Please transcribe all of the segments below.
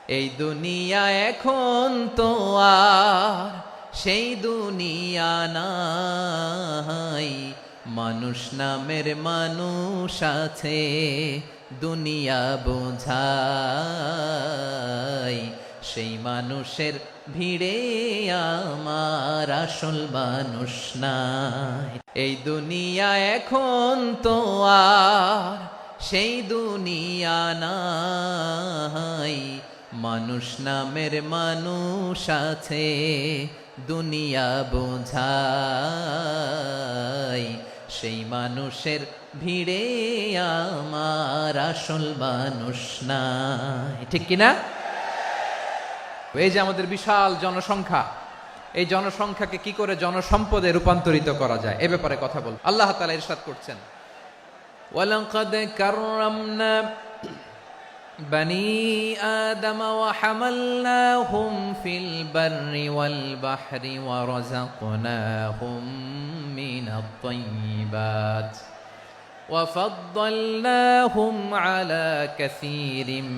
এই দুনিয়া এখন তো আর সেই দুনিয়া নাই, মানুষ নামের মানুষ আছে দুনিয়া বোঝাই, সেই মানুষের ভিড়ে আমার আসল মানুষ নাই। এই দুনিয়া এখন তো আর সেই দুনিয়া নাই, মানুষ নামের মানুষ আছে দুনিয়া বোঝাই, সেই মানুষের ভিড়ে আমার আসল মানুষ নাই। ঠিক কিনা? এই যে আমাদের বিশাল জনসংখ্যা, এই জনসংখ্যাকে কি করে জনসম্পদে রূপান্তরিত করা যায় এ ব্যাপারে কথা বল। আল্লাহ তাআলা ইরশাদ করছেন, ওয়ালাকাদ কাররামনা বনি আদম ওয়া হামালনাহুম ফিল বাররি ওয়াল বাহরি ওয়া রাযাকনাহুম মিনাত তাইয়্যিবাত ওয়া ফাদ্দালনাহুম আলা কাসীরিম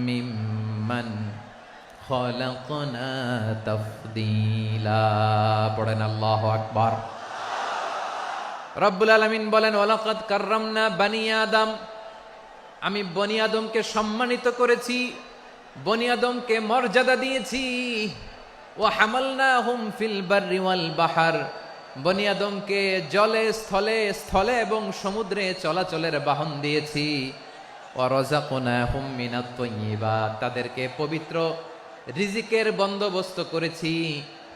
মিম্মান খালাকনা তাফদীলা। পড়েন আল্লাহু আকবার। রব্বুল আলামিন বলেন, ওয়ালাকাদ কাররামনা বনি আদম, আমি বনি আদমকে সম্মানিত করেছি, বনি আদমকে মর্যাদা দিয়েছি। ওয়া হামালনাহুম ফিল বাররি ওয়াল বাহর, বনি আদমকে জলে স্থলে স্থলে এবং সমুদ্রে চলাচলের বাহন দিয়েছি। ওয়া রাযাকনাহুম মিনাত তাইয়্যিবাত, তাদেরকে পবিত্র রিজিকের বন্দোবস্ত করেছি।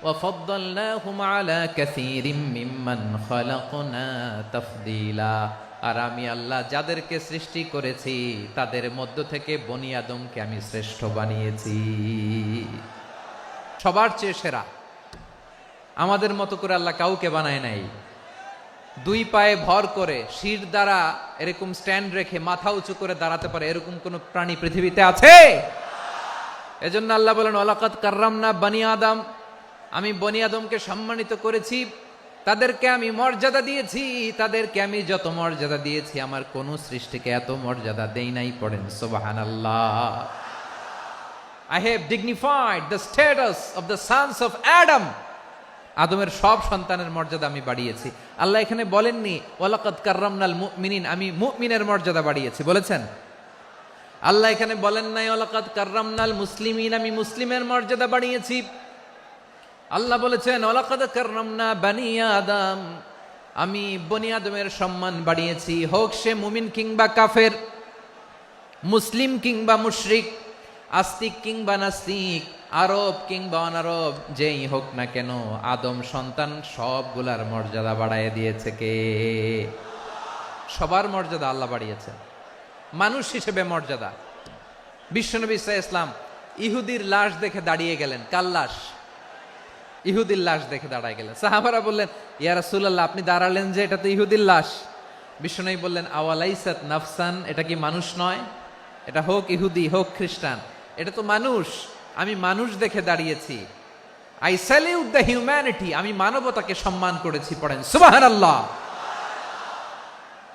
ওয়া ফাদ্দালনাহুম আলা কাসীরিম মিম্মান খালাকনা তাফদীলা, আর আমি আল্লাহ যাদেরকে সৃষ্টি করেছি তাদের মধ্য থেকে বনি আদমকে আমি শ্রেষ্ঠ বানিয়েছি, সবার চেয়ে সেরা। আমাদের মতো করে আল্লাহ কাউকে বানায় নাই। দুই পায়ে ভর করে শির দ্বারা এরকম স্ট্যান্ড রেখে মাথা উঁচু করে দাঁড়াতে পারে এরকম কোন প্রাণী পৃথিবীতে আছে? এজন্য আল্লাহ বলেন, ওয়ালাকাদ কাররামনা বনি আদম, আমি বনি আদমকে সম্মানিত করেছি, তাদেরকে আমি মর্যাদা দিয়েছি। তাদেরকে আমি যত মর্যাদা দিয়েছি আমার কোন সৃষ্টিকে এত মর্যাদা দেই নাই। পড়েন সুবহানাল্লাহ। I have dignified the status of the sons of Adam, আদমের সব সন্তানের মর্যাদা আমি বাড়িয়েছি। আল্লাহ এখানে বলেননি ওয়ালাকাদ কাররামনাল মুমিনিন, আমি মুমিনের মর্যাদা বাড়িয়েছি, বলেছেন? আল্লাহ এখানে বলেন নাই ওয়ালাকাদ কাররামনাল মুসলিমিন, আমি মুসলিমের মর্যাদা বাড়িয়েছি। আল্লাহ বলেছেন ওয়ালাকাদ কাররামনা বনি আদম, আমি বনি আদমের সম্মান বাড়িয়েছি, হোক সে মুমিন কিংবা কাফের, মুসলিম কিংবা মুশরিক, আস্তিক কিংবা নাস্তিক, আরব কিংবা অনারব, যেই হোক না কেন আদম সন্তান সবগুলার মর্যাদা বাড়ায় দিয়েছে কে? সবার মর্যাদা আল্লাহ বাড়িয়েছে। মানুষ হিসেবে মর্যাদা। বিশ্বনবী সাল্লাল্লাহু আলাইহি ওয়াসাল্লাম ইহুদির লাশ দেখে দাঁড়িয়ে গেলেন। কার লাশ? ইহুদির লাশ দেখে দাঁড়ায় গেলেন। সাহাবারা বললেন, ইয়া রাসূলুল্লাহ, আপনি দাঁড়ালেন যে, এটা তো ইহুদির লাশ। বিশ্বনবী বললেন, আওয়ালাইসাত নাফসান, এটা কি মানুষ নয়? এটা হোক ইহুদি হোক খ্রিস্টান, এটা তো মানুষ। আমি মানুষ দেখে দাঁড়িয়েছি। আই স্যালিউট দ্য হিউম্যানিটি, আমি মানবতাকে সম্মান করেছি। পড়েন সুবহানাল্লাহ।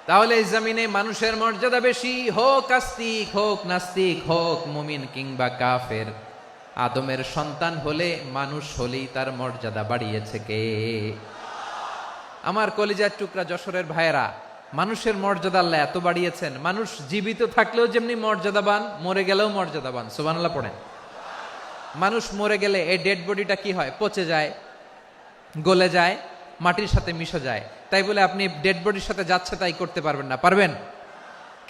তাহলে এই জমিনে মানুষের মর্যাদা বেশি, হোক আস্তিক হোক নাস্তিক, হোক মুমিন কিংবা কাফের। আদমের সন্তান হলে, মানুষ হলেই তার মর্যাদা বাড়িয়েছে কে? আমার কলিজার টুকরা যশোরের ভাইয়েরা, মানুষের মর্যাদা আল্লাহ এত বাড়িয়েছেন, মানুষ জীবিত থাকলেও যেমনি মর্যাদাবান, মরে গেলেও মর্যাদাবান। সুবহানাল্লাহ পড়েন। মানুষ মরে গেলে এই ডেড বডিটা কি হয়? পচে যায়, গলে যায়, মাটির সাথে মিশে যায়। তাই বলে আপনি ডেড বডির সাথে যাচ্ছে তাই করতে পারবেন না। পারবেন?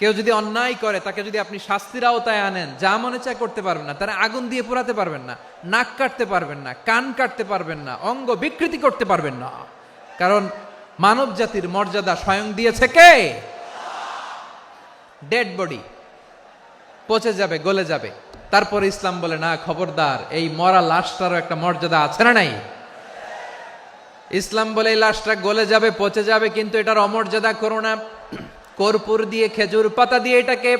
কেউ যদি অন্যায় করে তাকে যদি আপনি শাস্তির আওতায় আনেন, যা মনে চায় করতে পারবেন না। তারা আগুন দিয়ে পোড়াতে পারবেন না, নাক কাটতে পারবেন না, কান কাটতে পারবেন না, অঙ্গ বিকৃতি করতে পারবেন না। কারণ মানব জাতির মর্যাদা স্বয়ং দিয়েছে কে? ডেড বডি পচে যাবে, গলে যাবে। তারপরে ইসলাম বলে, না খবরদার, এই মরা লাশটারও একটা মর্যাদা আছে না নাই? ইসলাম বলে এই লাশটা গলে যাবে, পচে যাবে, কিন্তু এটার অমর্যাদা করো না। কর্পূর দিয়ে, খেজুর পাতা দিয়ে এটাকে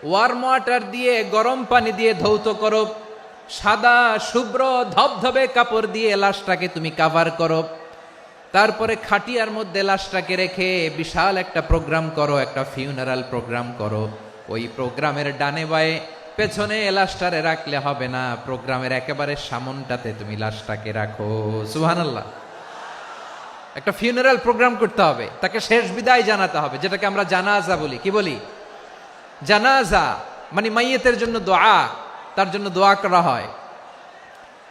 ওয়ার্ম ওয়াটার দিয়ে, গরম পানি দিয়ে ধৌত করো। সাদা শুভ্র ধবধবে কাপড় দিয়ে লাশটাকে তুমি কাভার করো। তারপরে খাটিয়ার মধ্যে লাশটাকে রেখে বিশাল একটা প্রোগ্রাম করো, একটা ফিউনারাল প্রোগ্রাম করো। ওই প্রোগ্রামের ডানে বায়ে পেছনে লাশটারে রাখলে হবে না, প্রোগ্রামের একেবারে সামনটাতে তুমি লাশটাকে রাখো। সুবহানাল্লাহ। একটা ফিউনারাল প্রোগ্রাম করতে হবে, তাকে শেষ বিদায় জানাতে হবে, যেটাকে আমরা জানাজা বলি। কি বলি? জানাজা মানে মাইয়েতের জন্য দোয়া, তার জন্য দোয়া করা হয়,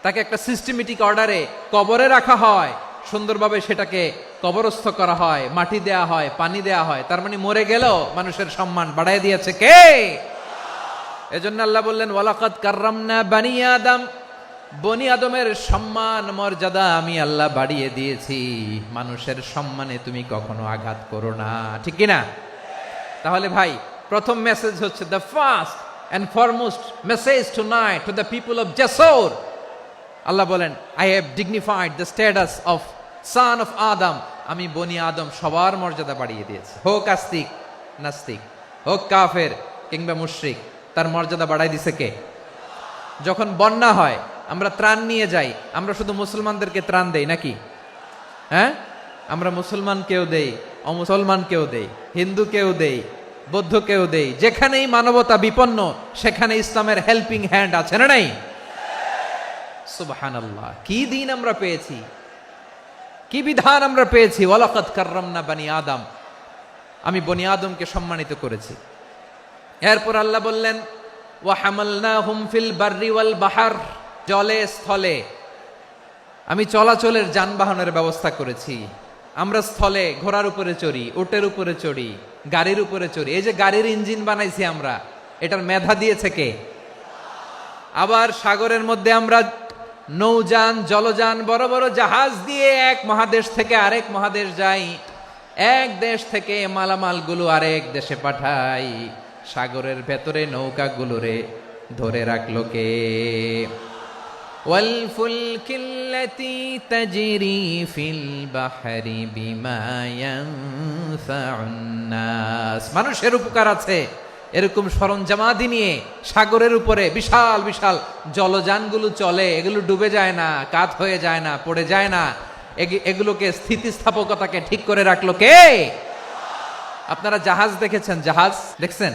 তাকে একটা সিস্টেমেটিক অর্ডারে কবরে রাখা হয়, সুন্দরভাবে সেটাকে কবরস্থ করা হয়, মাটি দেয়া হয়, পানি দেয়া হয়। তার মানে মরে গেলেও মানুষের সম্মান বাড়ায় দিয়েছে কে? এজন্য আল্লাহ বললেন ওয়ালাকাদ কাররামনা বানি আদম, বনি আদমের সম্মান মর্যাদা আমি আল্লাহ বাড়িয়ে দিয়েছি। মানুষের সম্মানে তুমি কখনো আঘাত করো না, ঠিক কি না? তাহলে ভাই, প্রথম মেসেজ হচ্ছে the first and foremost message tonight to the people of জাসর। আল্লাহ বলেন I have dignified the status of son of Adam. আমি বনি আদম সবার মর্যাদা বাড়িয়ে দিয়েছি, হোক আস্তিক নাস্তিক, হোক কাফের কিংবা মুশরিক, তার মর্যাদা বাড়াই দিছে কে? যখন বন্যা হয় আমরা ত্রাণ নিয়ে যাই, আমরা শুধু মুসলমানদেরকে ত্রাণ দেই নাকি? হ্যাঁ, আমরা মুসলমানকেও দেই, অমুসলমানকেও দেই, হিন্দুকেও দেই, বৌদ্ধকেও দেই। যেখানেই মানবতা বিপন্ন সেখানে ইসলামের হেল্পিং হ্যান্ড আছে না নাই? সুবহানাল্লাহ। কি দিন আমরা পেয়েছি, কি বিধান আমরা পেয়েছি। ওয়ালাকাদ কাররামনা বানি আদম, আমি বনি আদমকে সম্মানিত করেছি। এরপর আল্লাহ বললেন ওয়া হামালনাহুম ফিল বাররি ওয়াল বাহর, জলে স্থলে আমি চলাচলের যানবাহনের ব্যবস্থা করেছি। আমরা স্থলে ঘোড়ার উপরে চড়ি, উটের উপরে চড়ি, গাড়ির উপরে চড়ি। এই যে গাড়ির ইঞ্জিন বানাইছি আমরা, এটার মেধা দিয়েছে কে? আবার সাগরের মধ্যে আমরা নৌযান, জলযান, বড় বড় জাহাজ দিয়ে এক মহাদেশ থেকে আরেক মহাদেশ যাই, এক দেশ থেকে মালামালগুলো আরেক দেশে পাঠাই। সাগরের ভেতরে নৌকাগুলোরে ধরে রাখলো কে? ওয়াল ফুলকিল্লাতি তাজরি ফিল বাহরি বিমা ইয়ানফাউন নাস। মানুষের উপকার আছে এরকম সরঞ্জামাদি নিয়ে সাগরের উপরে বিশাল বিশাল জলযানগুলো চলে, এগুলো ডুবে যায় না, কাত হয়ে যায় না, পড়ে যায় না। এগুলোকে স্থিতিস্থাপকতাকে ঠিক করে রাখলো কে? আপনারা জাহাজ দেখেছেন? জাহাজ দেখছেন?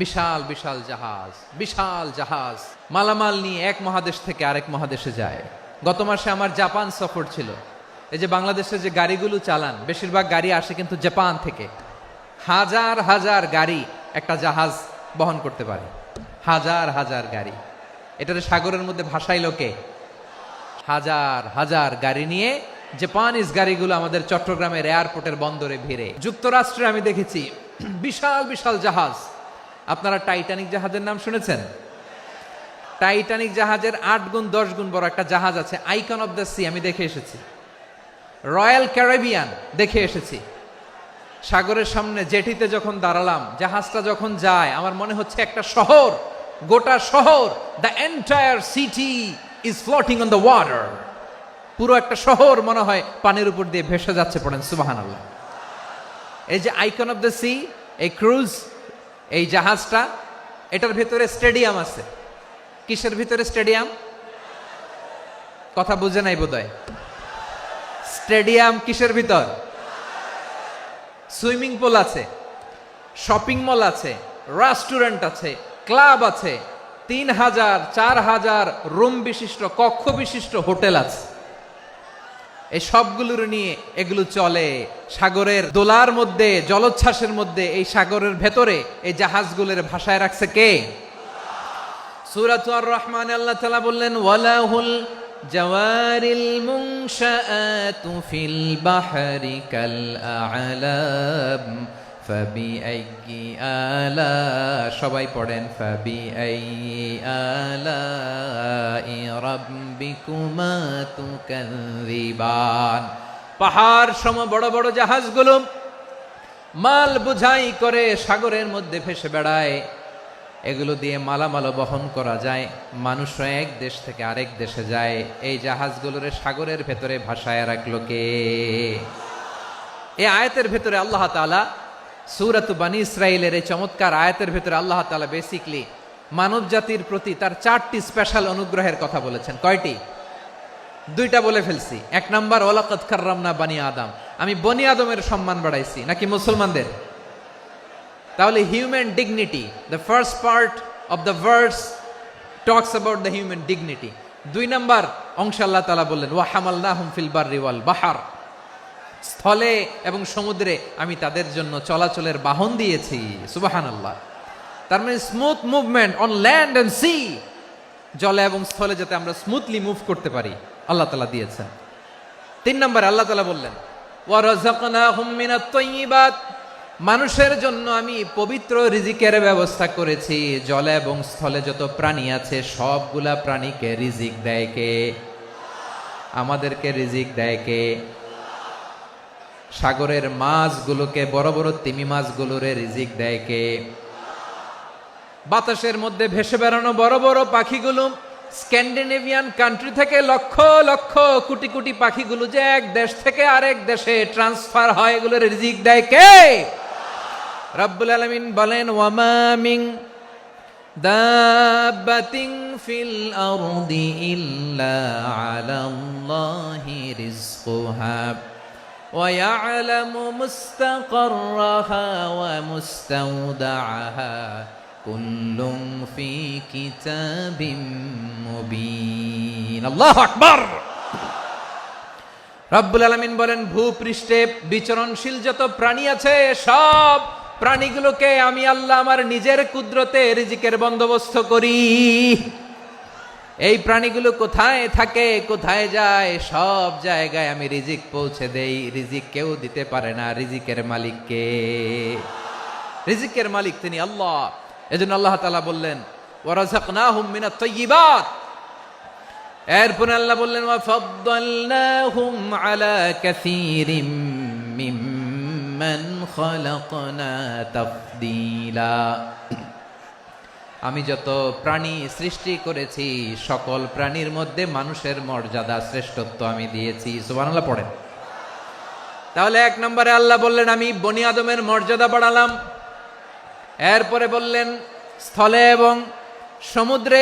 বিশাল বিশাল জাহাজ, বিশাল জাহাজ মালামাল নিয়ে এক মহাদেশ থেকে আরেক মহাদেশে যায়। গত মাসে আমার জাপান সফর ছিল। এই যে বাংলাদেশে যে গাড়িগুলো চালান, বেশিরভাগ গাড়ি আসে কিন্তু জাপান থেকে। হাজার হাজার গাড়ি একটা জাহাজ বহন করতে পারে, হাজার হাজার গাড়ি। এটাতে সাগরের মধ্যে ভাসাইলো কে? হাজার হাজার গাড়ি নিয়ে জাপানিজ গাড়িগুলো আমাদের চট্টগ্রামের এয়ারপোর্টের বন্দরে ভিড়ে। যুক্তরাষ্ট্রে আমি দেখেছি বিশাল বিশাল জাহাজ। আপনারা টাইটানিক জাহাজের নাম শুনেছেন? টাইটানিক জাহাজের 8 গুণ 10 গুণ বড় একটা জাহাজ আছে, আইকন অফ দ্য সি, আমি দেখে এসেছি। রয়্যাল ক্যারিবিয়ান দেখে এসেছি। সাগরের সামনে জেটিতে যখন দাঁড়ালাম, জাহাজটা যখন যায়, আমার মনে হচ্ছে একটা শহর, গোটা শহর, the entire city is floating on the water. পুরো একটা শহর মনে হয় পানির উপর দিয়ে ভেসে যাচ্ছে। পড়েন সুবহানাল্লাহ। এই যে আইকন অফ দ্য সি, এই ক্রুজ, এই জাহাজটা, এটার ভিতরে স্টেডিয়াম আছে। কিসের ভিতরে স্টেডিয়াম? কথা বুঝে নাই বোধহয়। স্টেডিয়াম কিসের ভিতর? সুইমিং পুল আছে, শপিং মল আছে, রেস্টুরেন্ট আছে, ক্লাব আছে, 3000 4000 রুম বিশিষ্ট, কক্ষ বিশিষ্ট হোটেল আছে। এই সবগুলোর নিয়ে এগুলো চলে সাগরের দোলার মধ্যে, জলোচ্ছ্বাসের মধ্যে। এই সাগরের ভেতরে এই জাহাজগুলোর ভাষায় রাখছে কে? সূরাতুর আর রহমানে আল্লাহ তাআলা বললেন ওয়ালাহুল জাওয়ারিল মুনশাআতু ফিল বাহরি কাল আ'লাম ফাবিআইয়ি আলা, সবাই পড়েন ফাবিআইয়ি আলাই রাব্বিকুমা তুকাযিবান। পাহাড় সম বড় বড় জাহাজগুলো মাল বোঝাই করে সাগরের মধ্যে ভেসে বেড়ায়। এগুলো দিয়ে মালামাল বহন করা যায়, মানুষরা এক দেশ থেকে আরেক দেশে যায়। এই জাহাজগুলোর সাগরের ভেতরে ভাসায় রাখলো কে? এই আয়াতের ভেতরে আল্লাহ তাআলা সূরাত বানী ইসরাঈলের এই চমৎকার আয়াতের ভেতরে আল্লাহ তাআলা বেসিক্যালি মানব জাতির প্রতি তার 4টি স্পেশাল অনুগ্রহের কথা বলেছেন। কয়টি? 2টা বলে ফেলছি। 1 নাম্বার ওয়ালাকাদ কাররামনা বানি আদম, আমি বনি আদমের সম্মান বাড়াইছি, নাকি মুসলমানদের? তাহলে human dignity, the first part of the verse talks about the human dignity. 2 নম্বর অংশে আল্লাহ তাআলা বললেন ওয়া হামালনাহুম ফিল বাররি ওয়াল বাহর, স্থলে এবং সমুদ্রে আমি তাদের জন্য চলাচলের বাহন দিয়েছি। সুবহানাল্লাহ। তার মানে smooth movement on land and sea, জলে এবং স্থলে যাতে আমরা স্মুথলি মুভ করতে পারি আল্লাহ তাআলা দিয়েছেন। 3 নম্বরে আল্লাহ তাআলা বললেন ওয়া রাযাকনাহুম মিনাত তাইয়্যিবাত, মানুষের জন্য আমি পবিত্র রিজিকের ব্যবস্থা করেছি। জলে এবং স্থলে যত প্রাণী আছে সবগুলা প্রাণীকে রিজিক দেয় কে? আমাদেরকে রিজিক দেয় কে? সাগরের মাছগুলোকে, বড় বড় তিমি মাছগুলোরে রিজিক দেয় কে? বাতাসের মধ্যে ভেসে বেড়ানো বড় বড় পাখিগুলো, স্ক্যান্ডিনেভিয়ান কান্ট্রি থেকে লক্ষ লক্ষ কোটি কোটি পাখিগুলো যে এক দেশ থেকে আরেক দেশে ট্রান্সফার হয়, এগুলোর রিজিক দেয় কে? রব্বুল আলামিন বলেন ওয়ামা মিন দাব্বাতিন ফিল আরদি ইল্লা আলাল্লাহি রিজকুহা ওয়া ইয়ালামু মুস্তাকাররাহা ওয়া মুস্তাওদাআহা কুল্লুম ফি কিতাবিম মুবিন। আল্লাহু আকবার। রব্বুল আলামিন বলেন ভূপৃষ্ঠে বিচরণশীল যত প্রাণী আছে সব প্রাণীগুলোকে আমি আল্লাহ আমার নিজের কুদরতে রিজিকের বন্দোবস্ত করি। এই প্রাণীগুলো কোথায় থাকে, কোথায় যায়, সব জায়গায় আমি রিজিক পৌঁছে দেই। রিজিক কেউ দিতে পারে না, রিজিকের মালিক কে? রিজিকের মালিক তিনি আল্লাহ। এজন্য আল্লাহ তাআলা বললেন ওয়া রাযাকনাহুম মিনাত তাইয়্যিবাত। এরপর আল্লাহ বললেন ওয়া ফাদ্দালনাহুম আলা কাসীরিম মিম্মান খালাকনা তাফদীলা। আমি যত প্রাণী সৃষ্টি করেছি সকল প্রাণীর মধ্যে মানুষের মর্যাদা শ্রেষ্ঠত্ব আমি দিয়েছি। সুবহানাল্লাহ পড়েন। তাহলে 1 নম্বরে আল্লাহ বললেন আমি বনি আদমের মর্যাদা বাড়ালাম। এরপরে বললেন স্থলে এবং সমুদ্রে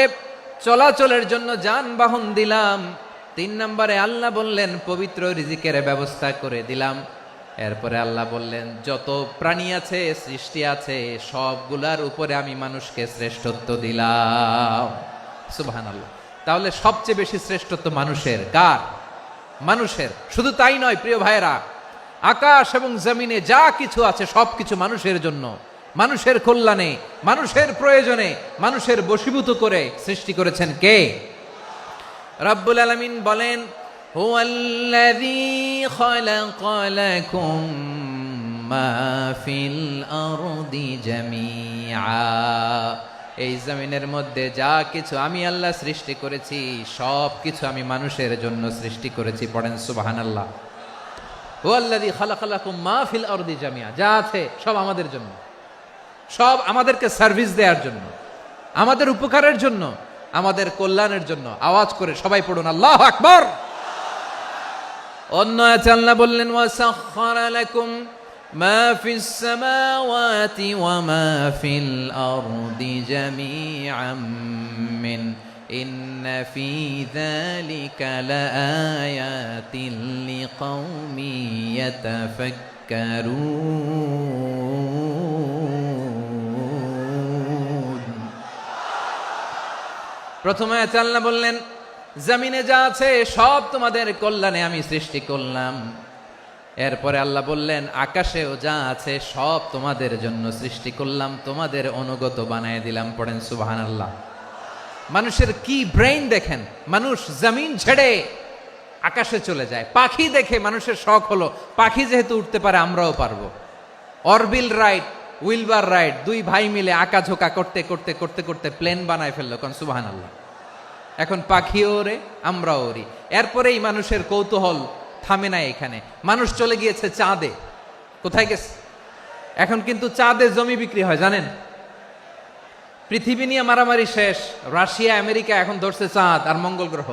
চলাচলের জন্য যানবাহন দিলাম। 3 নম্বরে আল্লাহ বললেন পবিত্র রিজিকের ব্যবস্থা করে দিলাম। এরপরে আল্লাহ বললেন যত প্রাণী আছে, সৃষ্টি আছে, সবগুলার উপরে আমি মানুষকে শ্রেষ্ঠত্ব দিলাম। সুবহানাল্লাহ। তাহলে সবচেয়ে বেশি শ্রেষ্ঠত্ব মানুষের। কার? মানুষের। শুধু তাই নয় প্রিয় ভাইরা, আকাশ এবং জমিনে যা কিছু আছে সবকিছু মানুষের জন্য, মানুষের কল্যাণে, মানুষের প্রয়োজনে, মানুষের বশীভূত করে সৃষ্টি করেছেন কে? রব্বুল আলামিন বলেন হুয়াল্লাযী খালাকা লাকুম মা ফিল আরদি জামিআ। এই জমিনের মধ্যে যা কিছু আমি আল্লাহ সৃষ্টি করেছি সব কিছু আমি মানুষের জন্য সৃষ্টি করেছি। পড়েন সুবহানাল্লাহ। হুয়াল্লাযী খালাকা লাকুম মা ফিল আরদি জামিআ, যা আছে সব আমাদের জন্য, সব আমাদেরকে সার্ভিস দেওয়ার জন্য, আমাদের উপকারের জন্য, আমাদের কল্যাণের জন্য। আওয়াজ করে সবাই পড়ুন আল্লাহু আকবার। অন্য আয়াতে আল্লাহ বললেন ওয়াসাখখারা লাকুম মা ফিস সামাওয়াতি ওয়া মা ফিল আরদি জামিআম মিন ইন্না ফি যালিকা লাআয়াতিন লিকাউমিন ইয়াতাফাক্কারুন। প্রথমে আয়াতে আল্লাহ বললেন জমিনে যা আছে সব তোমাদের কল্যাণে আমি সৃষ্টি করলাম। এরপরে আল্লাহ বললেন আকাশেও যা আছে সব তোমাদের জন্য সৃষ্টি করলাম, তোমাদের অনুগত বানায় দিলাম। পড়েন সুবহানাল্লাহ। মানুষের কি ব্রেইন দেখেন, মানুষ জমিন ছেড়ে আকাশে চলে যায়। পাখি দেখে মানুষের শখ হলো পাখি যেহেতু উঠতে পারে আমরাও পারবো। অরবিল রাইট, উইলবার রাইট, 2 ভাই মিলে আঁকাঝোঁকা করতে করতে করতে করতে প্লেন বানায় ফেললো। কোন সুবহানাল্লাহ। এখন পাখিও ওরে, আমরাও ওরি। এরপরেই মানুষের কৌতূহল থামে না এখানে। মানুষ চলে গিয়েছে চাঁদে। কোথায় গেছে? এখন কিন্তু চাঁদে জমি বিক্রি হয় জানেন। পৃথিবী নিয়ে মারামারি শেষ। রাশিয়া আমেরিকা এখন ধরছে চাঁদ আর মঙ্গল গ্রহ।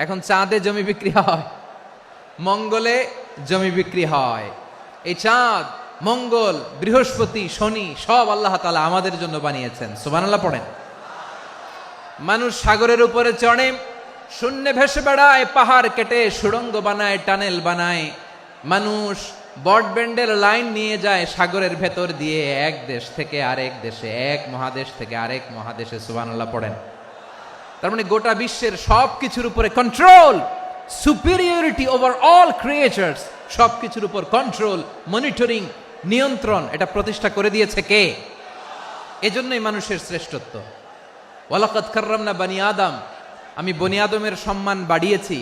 এখন চাঁদে জমি বিক্রি হয়, মঙ্গলে জমি বিক্রি হয়। এই চাঁদ, মঙ্গল, বৃহস্পতি, শনি সব আল্লাহ তাআলা আমাদের জন্য বানিয়েছেন। সুবহানাল্লাহ পড়েন। মানুষ সাগরের উপরে চড়ে, শূন্যে ভেসে বেড়ায়, পাহাড় কেটে সুড়ঙ্গ বানায়, টানেল বানায়। মানুষ বট ব্যান্ডের লাইন নিয়ে যায় সাগরের ভেতর দিয়ে এক দেশ থেকে আরেক দেশে, এক মহাদেশ থেকে আরেক মহাদেশে। সুবহানাল্লাহ পড়েন। তার মানে গোটা বিশ্বের সব কিছুর উপরে control, superiority over all creatures, সব কিছুর উপর কন্ট্রোল, মনিটরিং, নিয়ন্ত্রণ, এটা প্রতিষ্ঠা করে দিয়েছে কে? এজন্যই মানুষের শ্রেষ্ঠত্ব। ওয়ালাকাদ কাররামনা বানি আদম, আমি বনি আদমের সম্মান বাড়িয়েছি,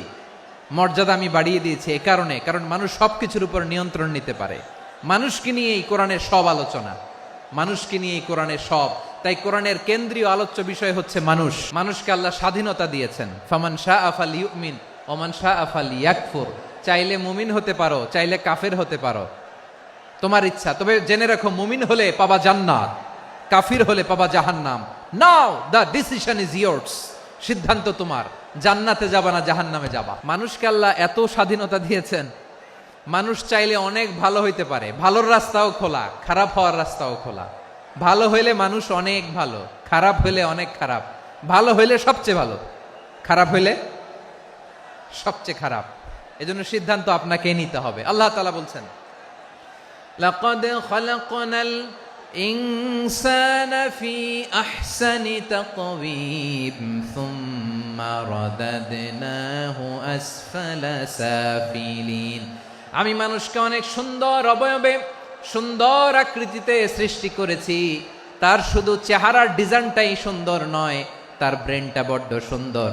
মর্যাদা আমি বাড়িয়ে দিয়েছি এ কারণে, কারণ মানুষ সবকিছুর উপর নিয়ন্ত্রণ নিতে পারে। মানুষকে নিয়ে এই কোরআনের সব আলোচনা, মানুষকে নিয়ে এই কোরআনের সব। তাই কোরআনের কেন্দ্রীয় আলোচ্য বিষয় হচ্ছে মানুষ। মানুষকে আল্লাহ স্বাধীনতা দিয়েছেন। ফামান শাআ ফালইউমিন ওয়া মান শাআ ফালইয়াকফুর। চাইলে মুমিন হতে পারো, চাইলে কাফের হতে পারো, তোমার ইচ্ছা। তবে জেনে রাখো, মুমিন হলে পাবা জান্নাত, কাফির হলে পাবা জাহান্নাম। নাও দ্য ডিসিশন ইজ ইয়ার্স। সিদ্ধান্ত তোমার, জান্নাতে যাবা না জাহান্নামে যাবা। মানুষকে আল্লাহ এত স্বাধীনতা দিয়েছেন, মানুষ চাইলে অনেক ভালো হইতে পারে। ভালোর রাস্তাও খোলা, খারাপ হওয়ার রাস্তাও খোলা। ভালো হইলে মানুষ অনেক ভালো, খারাপ হইলে অনেক খারাপ। ভালো হইলে সবচেয়ে ভালো, খারাপ হইলে সবচেয়ে খারাপ। এজন্য সিদ্ধান্ত আপনাকে নিতে হবে। আল্লাহ তাআলা বলছেন, লাকাদ খালাকনাল ইনসানা ফি আহসানি তাকওয়িম সুম্মা রাদাদনাহু আসফালা সাফিলিন। আমি মানুষকে অনেক সুন্দর অবয়বে, সুন্দর আকৃতিতে সৃষ্টি করেছি। তার শুধু চেহারার ডিজাইনটাই সুন্দর নয়, তার ব্রেনটা বড্ড সুন্দর,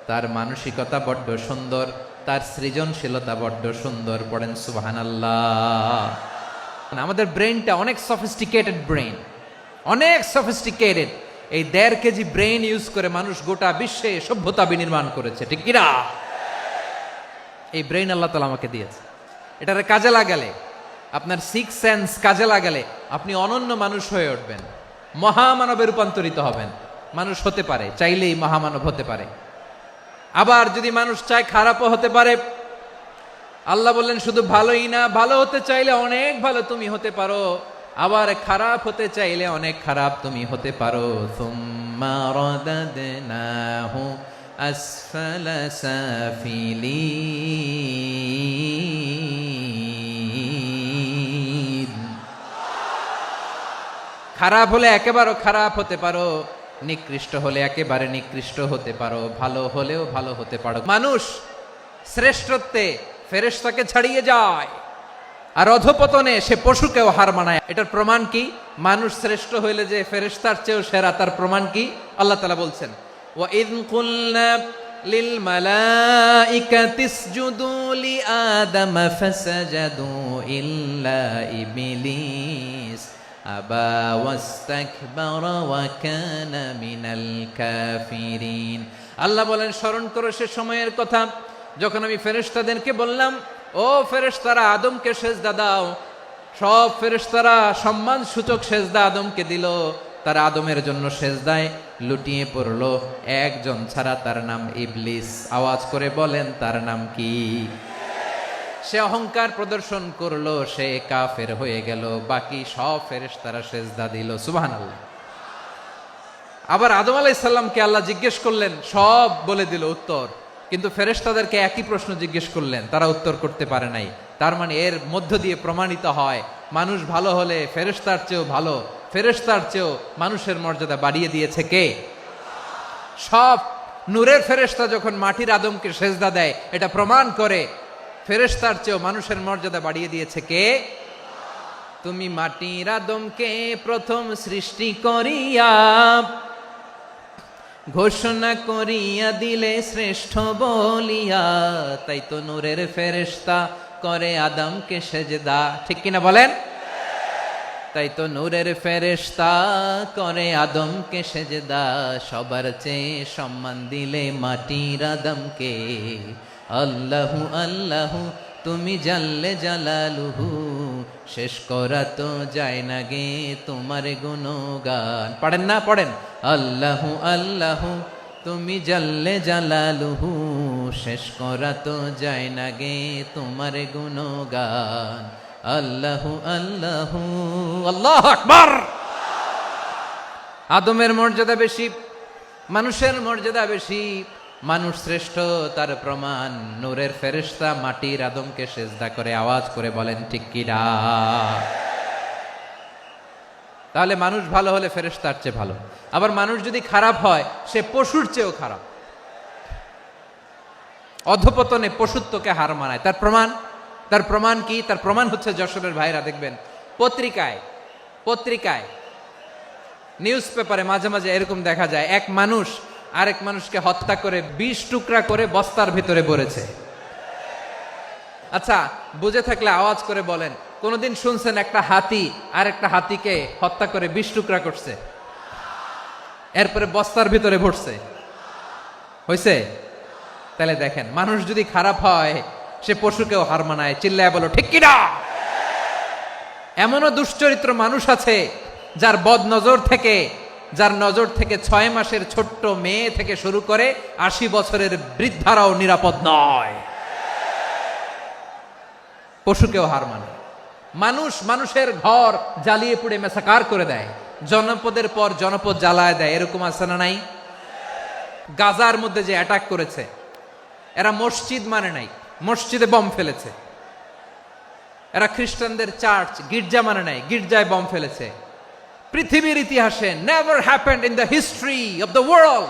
তার মানসিকতা বড্ড সুন্দর, তার সৃজনশীলতা বড্ড সুন্দর। পড়েন সুবহানাল্লাহ। আমাদের ব্রেনটা অনেক সফিস্টিকেটেড ব্রেন, অনেক সফিস্টিকেটেড। এই 1.5 কেজি ব্রেন ইউজ করে মানুষ গোটা বিশ্বে সভ্যতা বিনির্মাণ করেছে, ঠিক কিনা? এই ব্রেন আল্লাহ তাআলা আমাকে দিয়েছে। এটারে কাজে লাগালে, আপনার 6 সেন্স কাজে লাগালে আপনি অনন্য মানুষ হয়ে উঠবেন, মহামানবে রূপান্তরিত হবেন। মানুষ হতে পারে, চাইলেই মহামানব হতে পারে। আবার যদি মানুষ চায় খারাপও হতে পারে। আল্লাহ বললেন শুধু ভালোই না, ভালো হতে চাইলে অনেক ভালো তুমি হতে পারো, আবার খারাপ হতে চাইলে অনেক খারাপ তুমি হতে পারো। সুম্মা রাদাদনাহু আসফালা সাফিলিন। খারাপ হলে একেবারে খারাপ হতে পারো, নিকৃষ্ট হলে একেবারে নিকৃষ্ট হতে পারো, ভালো হলেও ভালো হতে পারো। মানুষ শ্রেষ্ঠত্বে ফেরেশতাকে ছাড়িয়ে যায়, আর অধপতনে সে পশুকেও হার মানায়। এটার প্রমাণ কি? মানুষ শ্রেষ্ঠ হইলে যে ফেরেশতার চেয়েও সেরা, তার প্রমাণ কি? আল্লাহ তাআলা বলছেন, ওয়া ইয কুলনা লিল মালাইকাতি ইসজুদু লি আদম ফাসাজাদু ইল্লা ইবলিস আবা ওয়াস্তাকবারা ওয়া কানা মিনাল কাফিরিন। আল্লাহ বলেন, স্মরণ করো সে সময়ের কথা যখন আমি ফেরেশতাদেরকে বললাম, ও ফেরেশতারা আদমকে সেজদা দাও। সব ফেরেশতারা সম্মান সূচক সেজদা আদমকে দিল। তারা আদমের জন্য সেজদায় লুটিয়ে পড়লো, একজন ছাড়া, তার নাম ইবলিস। আওয়াজ করে বলেন, তার নাম কি? সে অহংকার প্রদর্শন করলো, সে কাফের হয়ে গেল। বাকি সব ফেরেশতারা সেজদা দিল। সুবহানাল্লাহ। আবার আদম আলাইহিস সালামকে আল্লাহ জিজ্ঞেস করলেন, সব বলে দিল উত্তর, কিন্তু ফেরেশতাদেরকে একই প্রশ্ন জিজ্ঞেস করলেন, তারা উত্তর করতে পারে নাই। তার মানে এর মধ্য দিয়ে প্রমাণিত হয়, মানুষ ভালো হলে ফেরেশতার চেয়েও ভালো, ফেরেশতার চেয়েও মানুষের মর্যাদা বাড়িয়ে দিয়েছে কে? সব নূরের ফেরেশতা যখন মাটির আদমকে সেজদা দেয়, এটা প্রমাণ করে ফেরেশতার চেয়েও মানুষের মর্যাদা বাড়িয়ে দিয়েছে কে? তুমি মাটির আদমকে প্রথম সৃষ্টি করিয়া ঘোষণা করিয়া দিলে শ্রেষ্ঠ বলিয়া, তাই তো নূরের ফেরেশতা করে আদমকে সেজদা। ঠিক কিনা বলেন? তাই তো নূরের ফেরেশতা করে আদমকে সেজদা। সবার চেয়ে সম্মান দিলে মাটির আদমকে। আল্লাহু আল্লাহু তুমি জাল্লে জালালুহু, শেষ করা তো যায় না গে তোমার গুণগান। পড়েন না? পড়েন। আল্লাহু আল্লাহু তুমি জাল্লে জালালুহু, শেষ করা তো যায় না গে তোমার গুণগান। আল্লাহু আল্লাহু। আল্লাহু আকবার। আদমের মর্যাদা বেশি, মানুষের মর্যাদা বেশি। মানুষ শ্রেষ্ঠ তার প্রমাণ, নূরের ফেরেশতা মাটির আদমকে সেজদা করে আওয়াজ করে বলেন ঠিক কিনা। তাহলে মানুষ ভালো হলে ফেরেশতার চেয়ে ভালো। আবার মানুষ যদি খারাপ হয় সে পশুর চেয়েও খারাপ, অধপতনে পশুত্বকে হার মানায়। তার প্রমাণ কি? তার প্রমাণ হচ্ছে যশোরের ভাইরা দেখবেন পত্রিকায় নিউজ পেপারে মাঝে মাঝে এরকম দেখা যায়, এক মানুষ আরেক মানুষকে হত্যা করে 20 টুকরা করে বস্তার ভিতরে ভরেছে। আচ্ছা, বুঝে থাকলে আওয়াজ করে বলেন, কোনদিন শুনছেন একটা হাতি আর একটা হাতিকে হত্যা করে 20 টুকরা করছে, এরপরে বস্তার ভিতরে ভরছে? হয়েছে? তাহলে দেখেন, মানুষ যদি খারাপ হয় সে পশুকেও হার মানায়। চিল্লায় বলো ঠিক কিনা। এমনও দুশ্চরিত্র মানুষ আছে যার নজর থেকে 6 মাসের ছোট্ট মেয়ে থেকে শুরু করে 80 বছরের বৃদ্ধারাও নিরাপদ নয়, পশুকেও হার মানে। মানুষের ঘর জ্বালিয়ে পুড়ে মেসাকার করে দেয়, জনপদের পর জনপদ জ্বালায় দেয়। এরকম আছে না নাই? গাজার মধ্যে যে অ্যাটাক করেছে, এরা মসজিদ মানে নাই, মসজিদে বম ফেলেছে। এরা খ্রিস্টানদের চার্চ গির্জা মানে নাই, গির্জায় বম ফেলেছে। পৃথিবীর ইতিহাসে never happened in the history of the world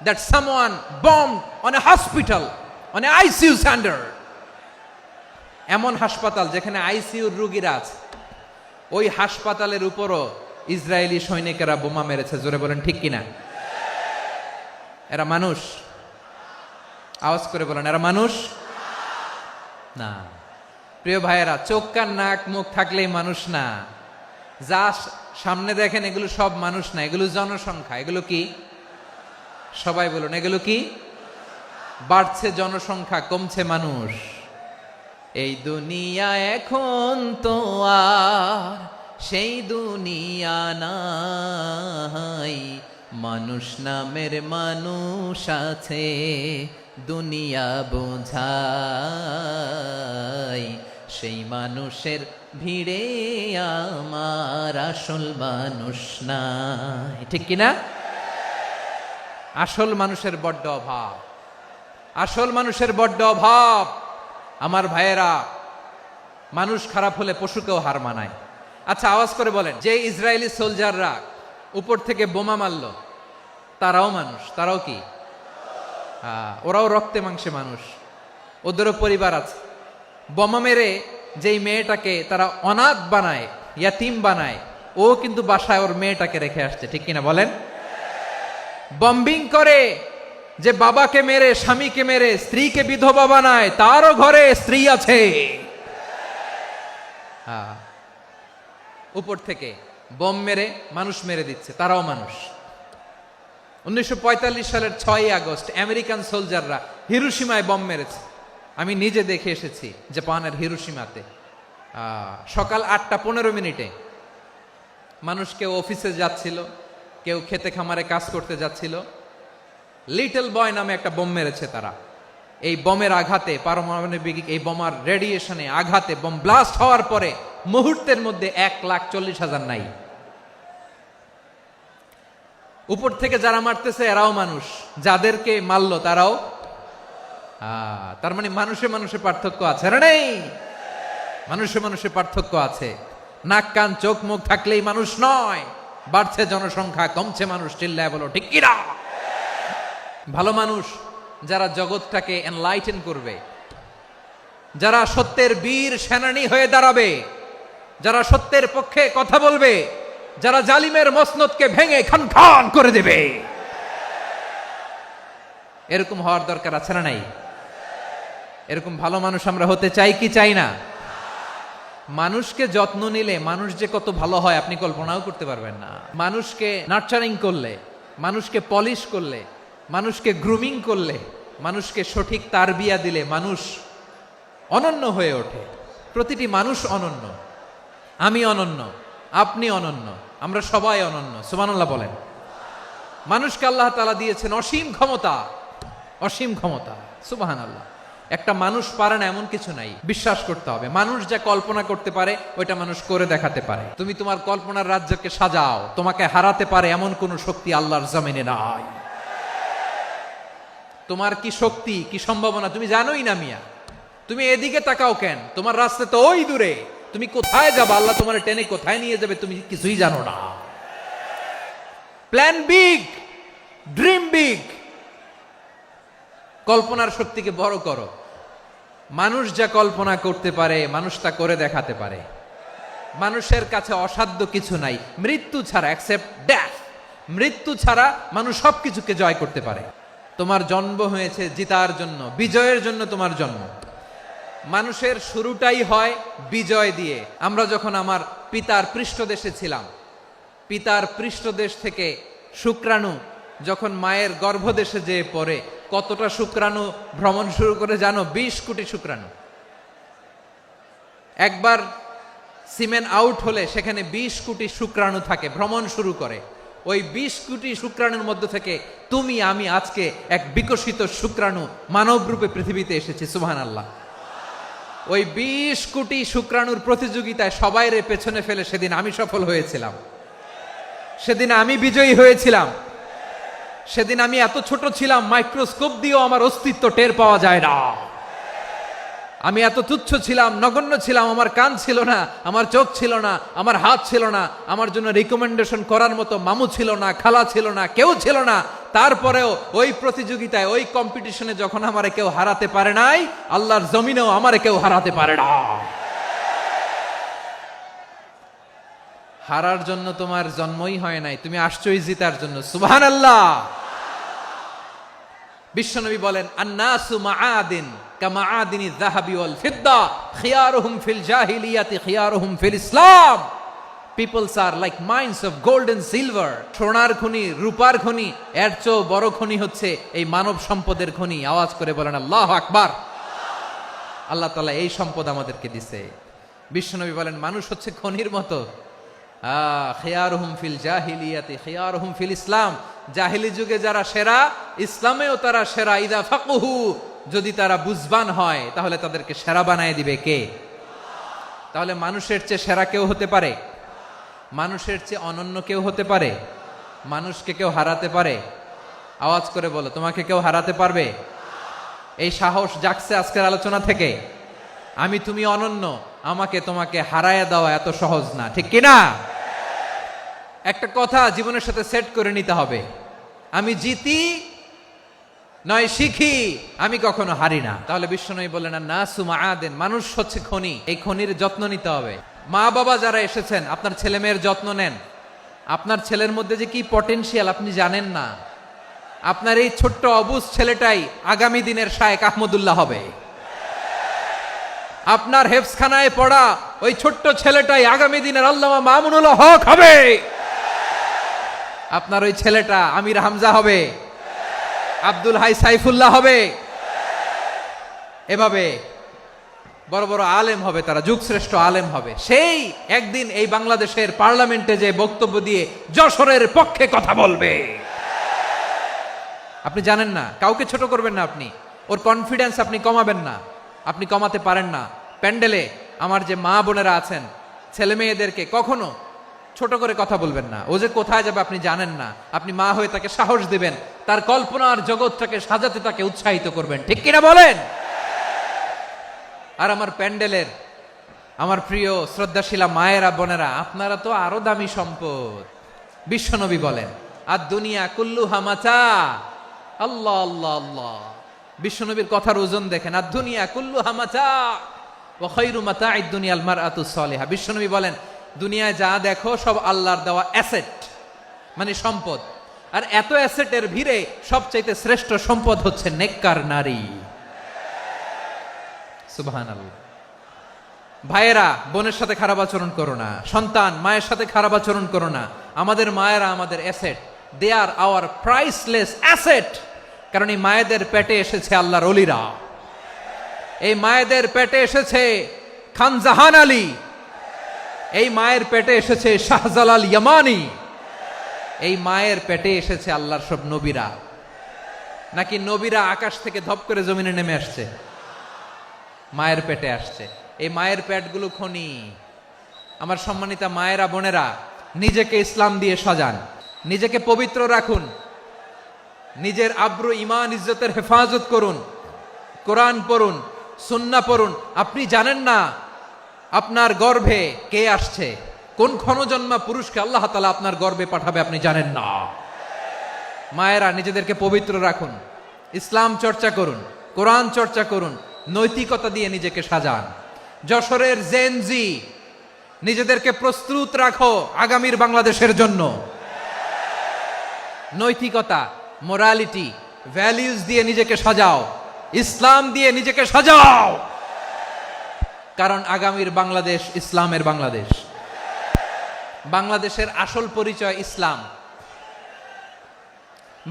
that someone bombed on a hospital, on a ICU center. এমন হাসপাতাল যেখানে আইসিইউর রোগীরা আছে, ওই হাসপাতালের উপরও ইসরায়েলি সৈনিকেরা বোমা মেরেছে। জোরে বলেন ঠিক কিনা। এরা মানুষ? আওয়াজ করে বলেন, এরা মানুষ না। প্রিয় ভাইয়েরা, চোখ কান নাক মুখ থাকলেই মানুষ না। যা সামনে দেখেন এগুলো সব মানুষ না, এগুলো জনসংখ্যা। এগুলো কি? সবাই বলুন, এগুলো কি? বাড়ছে জনসংখ্যা, কমছে মানুষ। এই দুনিয়া এখন তো আর সেই দুনিয়া নাই, মানুষ নামের মানুষ আছে, দুনিয়া বোঝাই, সেই মানুষের ভিড়ে আমার আসল মানুষ নাই। ঠিক কিনা? আসল মানুষের বড্ড অভাব, আসল মানুষের বড্ড অভাব। আমার ভাইয়েরা, মানুষ খারাপ হলে পশুকেও হার মানায়। আচ্ছা, আওয়াজ করে বলেন, যে ইসরায়েলি সোলজাররা উপর থেকে বোমা মারল তারাও মানুষ? তারাও কি? ওরাও রক্তে মাংসে মানুষ, ওদেরও পরিবার আছে। বোমা মেরে যেই মেয়েটাকে তারা অনাথ বানায়, ইয়াতিম বানায়, ও কিন্তু বাসায় ওর মেয়েটাকে রেখে আসছে। ঠিক কিনা বলেন? বম্বিং করে যে বাবাকে মেরে, স্বামীকে মেরে স্ত্রীকে বিধবা বানায়, তারও ঘরে স্ত্রী আছে। উপর থেকে বম মেরে মানুষ মেরে দিচ্ছে, তারাও মানুষ। 1945 সালের 6 আগস্ট আমেরিকান সোলজাররা হিরোশিমায় বম মেরেছে। আমি নিজে দেখে এসেছি জাপানের হিরোশিমাতে। সকাল 8:15 মানুষ কেউ অফিসে যাচ্ছিল, কেউ খেতে খামারে কাজ করতে যাচ্ছিল। লিটল বয় নামে একটা বোম মেরেছে তারা। এই বোমের আঘাতে, পারমাণবিক এই বোমার রেডিয়েশনে আঘাতে, বোম ব্লাস্ট হওয়ার পরে মুহূর্তের মধ্যে 1,40,000 নাই। উপর থেকে যারা মারতেছে এরাও মানুষ, যাদেরকে মারলো তারাও। তার মানে মানুষে মানুষে পার্থক্য আছে না? নেই? মানুষে মানুষে পার্থক্য আছে। নাক কান চোখ মুখ থাকলেই মানুষ নয়। বাড়ছে জনসংখ্যা, কমছে মানুষ। চিল্লায় বলো ঠিক কিনা। ভালো মানুষ যারা জগৎটাকে এনলাইটেন করবে, যারা সত্যের বীর সেনানী হয়ে দাঁড়াবে, যারা সত্যের পক্ষে কথা বলবে, যারা জালিমের মসনদকে ভেঙে খান খান করে দেবে, এরকম হওয়ার দরকার আছে না নাই? এরকম ভালো মানুষ আমরা হতে চাই কি চাই না? মানুষকে যত্ন নিলে মানুষ যে কত ভালো হয় আপনি কল্পনাও করতে পারবেন না। মানুষকে নার্চারিং করলে, মানুষকে পলিশ করলে, মানুষকে গ্রুমিং করলে, মানুষকে সঠিক তারবিয়া দিলে মানুষ অনন্য হয়ে ওঠে। প্রতিটি মানুষ অনন্য। আমি অনন্য, আপনি অনন্য, আমরা সবাই অনন্য। সুবহানাল্লাহ বলেন। মানুষকে আল্লাহ তাআলা দিয়েছেন অসীম ক্ষমতা, অসীম ক্ষমতা। সুবহানাল্লাহ। একটা মানুষ পারে না এমন কিছু নাই, বিশ্বাস করতে হবে। মানুষ যা কল্পনা করতে পারে ওইটা মানুষ করে দেখাতে পারে। তুমি তোমার কল্পনার রাজ্যকে সাজাও, তোমাকে হারাতে পারে এমন কোন শক্তি আল্লাহর জমিনে নাই। তোমার কি শক্তি, কি সম্ভাবনা তুমি জানোই না মিয়া। তুমি এদিকে তাকাও কেন? তোমার রাস্তা তো ওই দূরে। তুমি কোথায় যাবে, আল্লাহ তোমার টেনে কোথায় নিয়ে যাবে তুমি কিছুই জানো না। প্ল্যান বিগ, ড্রিম বিগ, কল্পনার শক্তিকে বড় করো। মানুষ যা কল্পনা করতে পারে মানুষ তা করে দেখাতে পারে। মানুষের কাছে অসাধ্য কিছু নাই মৃত্যু ছাড়া, এক্সেপ্ট ডেথ। মৃত্যু ছাড়া মানুষ সবকিছুকে জয় করতে পারে। তোমার জন্ম হয়েছে জিতার জন্য, বিজয়ের জন্য তোমার জন্ম। মানুষের শুরুটাই হয় বিজয় দিয়ে। আমরা যখন আমার পিতার পৃষ্ঠদেশে ছিলাম, পিতার পৃষ্ঠদেশ থেকে শুক্রাণু যখন মায়ের গর্ভদেশে যেয়ে পড়ে, কতটা শুক্রাণু ভ্রমণ শুরু করে জানো? 20 কোটি শুক্রাণু। একবার সিমেন আউট হলে সেখানে 20 কোটি শুক্রাণু থাকে, ভ্রমণ শুরু করে। ওই 20 কোটি শুক্রাণুর মধ্য থেকে তুমি আমি আজকে এক বিকশিত শুক্রাণু মানব রূপে পৃথিবীতে এসেছি। সুবহানাল্লাহ। ওই 20 কোটি শুক্রাণুর প্রতিযোগিতায় সবাইরে পেছনে ফেলে সেদিন আমি সফল হয়েছিলাম, সেদিন আমি বিজয়ী হয়েছিলাম। সেদিন আমি এত ছোট ছিলাম মাইক্রোস্কোপ দিয়েও আমার অস্তিত্ব টের পাওয়া যায় না। আমি এত তুচ্ছ ছিলাম, নগণ্য ছিলাম। আমার কান ছিল না, আমার চোখ ছিল না, আমার হাত ছিল না, আমার জন্য রিকমেন্ডেশন করার মতো মামু ছিল না, খালা ছিল না, কেউ ছিল না। তারপরেও ওই প্রতিযোগিতায়, ওই কম্পিটিশনে যখন আমারে কেউ হারাতে পারে নাই, আল্লাহর জমিনেও আমারে কেউ হারাতে পারে না। হারার জন্য তোমার জন্মই হয় নাই, তুমি আসছোই জিতার জন্য। সুবহানাল্লাহ। বিশ্বনবী বলেন, আন্নাসু মাআদিন কামাআদিনি যাহাবি ওয়াল ফিদ্দা খিয়ারুহুম ফিল জাহিলিয়াতি খিয়ারুহুম ফিল ইসলাম। Peoples are like mines of gold and silver. সোনার খনি, রূপার খনি, এর চেয়েও বড় খনি হচ্ছে এই মানব সম্পদের খনি। আওয়াজ করে বলেন আল্লাহু আকবার। আল্লাহ তাআলা এই সম্পদ আমাদেরকে দিছে। বিশ্বনবী বলেন, মানুষ হচ্ছে খনির মতো। খিয়ারুহুম ফিল জাহিলিয়াতি খিয়ারুহুম ফিল ইসলাম। জাহিলি যুগে যারা সেরা, ইসলামেও তারা সেরা। ইদা ফাকুহু, যদি তারা বুঝবান হয় তাহলে তাদেরকে সেরা বানায় দিবে কে? তাহলে মানুষের চেয়ে সেরা কেউ হতে পারে? মানুষের চেয়ে অনন্য কেউ হতে পারে? মানুষকে কেউ হারাতে পারে? আওয়াজ করে বলো, তোমাকে কেউ হারাতে পারবে? এই সাহস জাগছে আজকের আলোচনা থেকে। আমি তুমি অনন্য, আমাকে তোমাকে হারায়া দেওয়া এত সহজ না, ঠিক কিনা? একটা কথা জীবনের সাথে সেট করে নিতে হবে, আমি জিতি নয় শিখি, আমি কখনো হারি না। তাহলে বিশ্বনবী বললেন, নাসু মাআদিন, মানুষ হচ্ছে খনি। এই খনির যত্ন নিতে হবে। মা বাবা যারা এসেছেন, আপনার ছেলে মেয়ের যত্ন নেন। আপনার ছেলের মধ্যে যে কি পটেনশিয়াল আপনি জানেন না। আপনার এই ছোট্ট অবুজ ছেলেটাই আগামী দিনের শায়েখ আহমদুল্লাহ হবে। আপনার হেফজখানায় পড়া ওই ছোট্ট ছেলেটাই আগামী দিনের আল্লামা মামুনুল হক হবে। আপনার ওই ছেলেটা আমির হামজা হবে, আব্দুল হাই সাইফুল্লাহ হবে। এভাবে বড় বড় আলেম হবে, তারা যুগশ্রেষ্ঠ আলেম হবে। সেই একদিন এই বাংলাদেশের পার্লামেন্টে যে বক্তব্য দিয়ে যশোরের পক্ষে কথা বলবে। আপনি জানেন না, কাউকে ছোট করবেন না আপনি। ওর কনফিডেন্স আপনি কমাবেন না, আপনি কমাতে পারেন না। প্যান্ডেলে আমার যে মা বোনেরা আছেন, ছেলে মেয়েদেরকে কখনো ছোট করে কথা বলবেন না। ও যে কোথায় যাবে আপনি জানেন না। আপনি মা হয়ে তাকে সাহস দিবেন, তার কল্পনার জগৎটাকে সাজাতে তাকে উৎসাহিত করবেন, ঠিক কিনা বলেন? আর আমার প্যান্ডেলের আমার প্রিয় শ্রদ্ধাশীলা মায়েরা বোনেরা, আপনারা তো আরো দামি সম্পদ। বিশ্বনবী বলেন, আর দুনিয়া কুল্লুহা মাতা। আল্লাহ আল্লাহ আল্লাহ। বিশ্বনবীর কথার ওজন দেখেন, আর দুনিয়া কুল্লুহা মাতা ওয়া খায়রু মাতা'আদ দুনিয়াল মারআতুস সালিহা। বিশ্বনবী বলেন, দুনিয়ায় যা দেখো সব আল্লাহর দেওয়া অ্যাসেট, মানে সম্পদ। আর এত অ্যাসেটের ভিড়ে সবচাইতে শ্রেষ্ঠ সম্পদ হচ্ছে নেককার নারী। সুবহানাল্লাহ। ভাইয়েরা, বোনের সাথে খারাপ আচরণ করো না। সন্তান মায়ের সাথে খারাপ আচরণ করো না। আমাদের মায়েরা আমাদের asset, they are our priceless asset. কারণ এই মায়েদের পেটে এসেছে আল্লাহর ওলিরা। এই মায়েদের পেটে এসেছে খান জাহান আলী। এই মায়ের পেটে এসেছে শাহজালাল ইয়ামানি। এই মায়ের পেটে এসেছে আল্লাহর সব নবীরা। নাকি নবীরা আকাশ থেকে ধপ করে জমিনে নেমে আসছে? মায়ের পেটে আসছে। এই মায়ের পেটগুলো খনি। আমার সম্মানিতা মায়েরা বোনেরা, নিজেকে ইসলাম দিয়ে সাজান, নিজেকে পবিত্র রাখুন। নিজের আব্রু ইমান ইজ্জতের হেফাজত করুন, কোরআন পড়ুন, সুন্নাহ পড়ুন। আপনি জানেন না আপনার গর্ভে কে আসছে, কোন ক্ষণজন্মা পুরুষকে আল্লাহ তাআলা আপনার গর্ভে পাঠাবে আপনি জানেন না। মায়েরা নিজেদেরকে পবিত্র রাখুন, ইসলাম চর্চা করুন, কোরআন চর্চা করুন, নৈতিকতা দিয়ে নিজেকে সাজান। যশোরের জেনজি, নিজেদেরকে প্রস্তুত রাখো আগামীর বাংলাদেশের জন্য। নৈতিকতা, মোরালিটি, ভ্যালিউজ দিয়ে নিজেকে সাজাও, ইসলাম দিয়ে নিজেকে সাজাও, কারণ আগামীর বাংলাদেশ ইসলামের বাংলাদেশ। বাংলাদেশের আসল পরিচয় ইসলাম।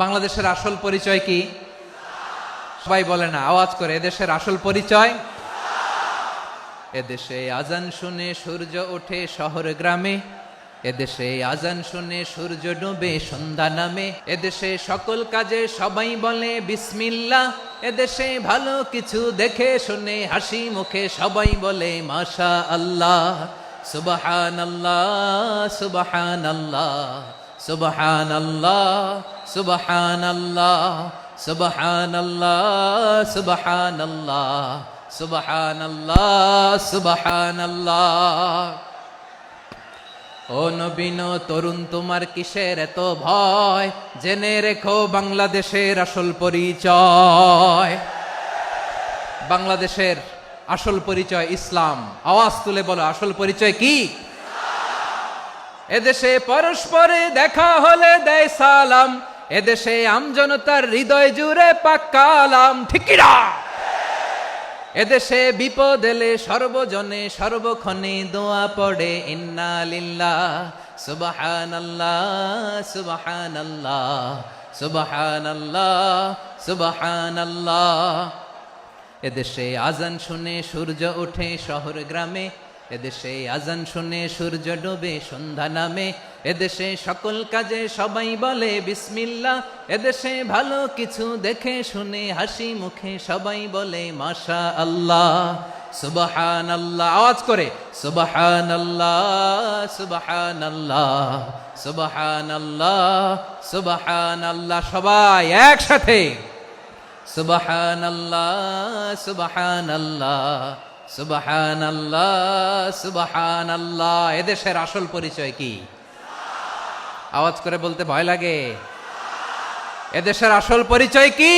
বাংলাদেশের আসল পরিচয় কি? সবাই বলে না, আওয়াজ করে, এদেশের আসল পরিচয়। এদেশে আজান শুনে সূর্য ওঠে শহর গ্রামে, এদেশে আজান শুনে সূর্য ডুবে সন্ধ্যা নামে, এদেশে সকল কাজে সবাই বলে বিসমিল্লাহ, এদেশে ভালো কিছু দেখে শুনে হাসি মুখে সবাই বলে মাশা আল্লাহ। সুবহানাল্লাহ সুবহানাল্লাহ সুবহানাল্লাহ সুবহানাল্লাহ সুবহানাল্লাহ সুবহানাল্লাহ সুবহানাল্লাহ সুবহানাল্লাহ। ও নবীন তরুণ, তোমার কিসের এত ভয়? জেনে রেখো বাংলাদেশের আসল পরিচয়। বাংলাদেশের আসল পরিচয় ইসলাম। আওয়াজ তুলে বলো, আসল পরিচয় কি? এদেশে পরস্পরে দেখা হলে দেয় সালাম, এদেশে আমজনতার হৃদয় জুড়ে পাক্কা আলাম। ঠিক কি না? এদেশে বিপদ এলে সর্বজনে সর্বক্ষণে দোয়া পড়ে ইন্না লিল্লাহ সুবহানাল্লাহ সুবহানাল্লাহ সুবহানাল্লাহ সুবহানাল্লাহ। এদেশে আজান শুনে সূর্য ওঠে শহর গ্রামে, এদেশে আজান শুনে সূর্য ডুবে সন্ধ্যা নামে, এদেশে সকল কাজে সবাই বলে বিসমিল্লাহ, এদেশে ভালো কিছু দেখে শুনে হাসি মুখে সবাই বলে মাশা আল্লাহ। সুবহানাল্লাহ, আওয়াজ করে সুবহানাল্লাহ সুবহানাল্লাহ সুবহানাল্লাহ সুবহানাল্লাহ। সবাই একসাথে সুবহানাল্লাহ সুবহানাল্লাহ সুবহানাল্লাহ সুবহানাল্লাহ। এদেশের আসল পরিচয় কি? আওয়াজ করে বলতে ভয় লাগে। এদেশের আসল পরিচয় কি?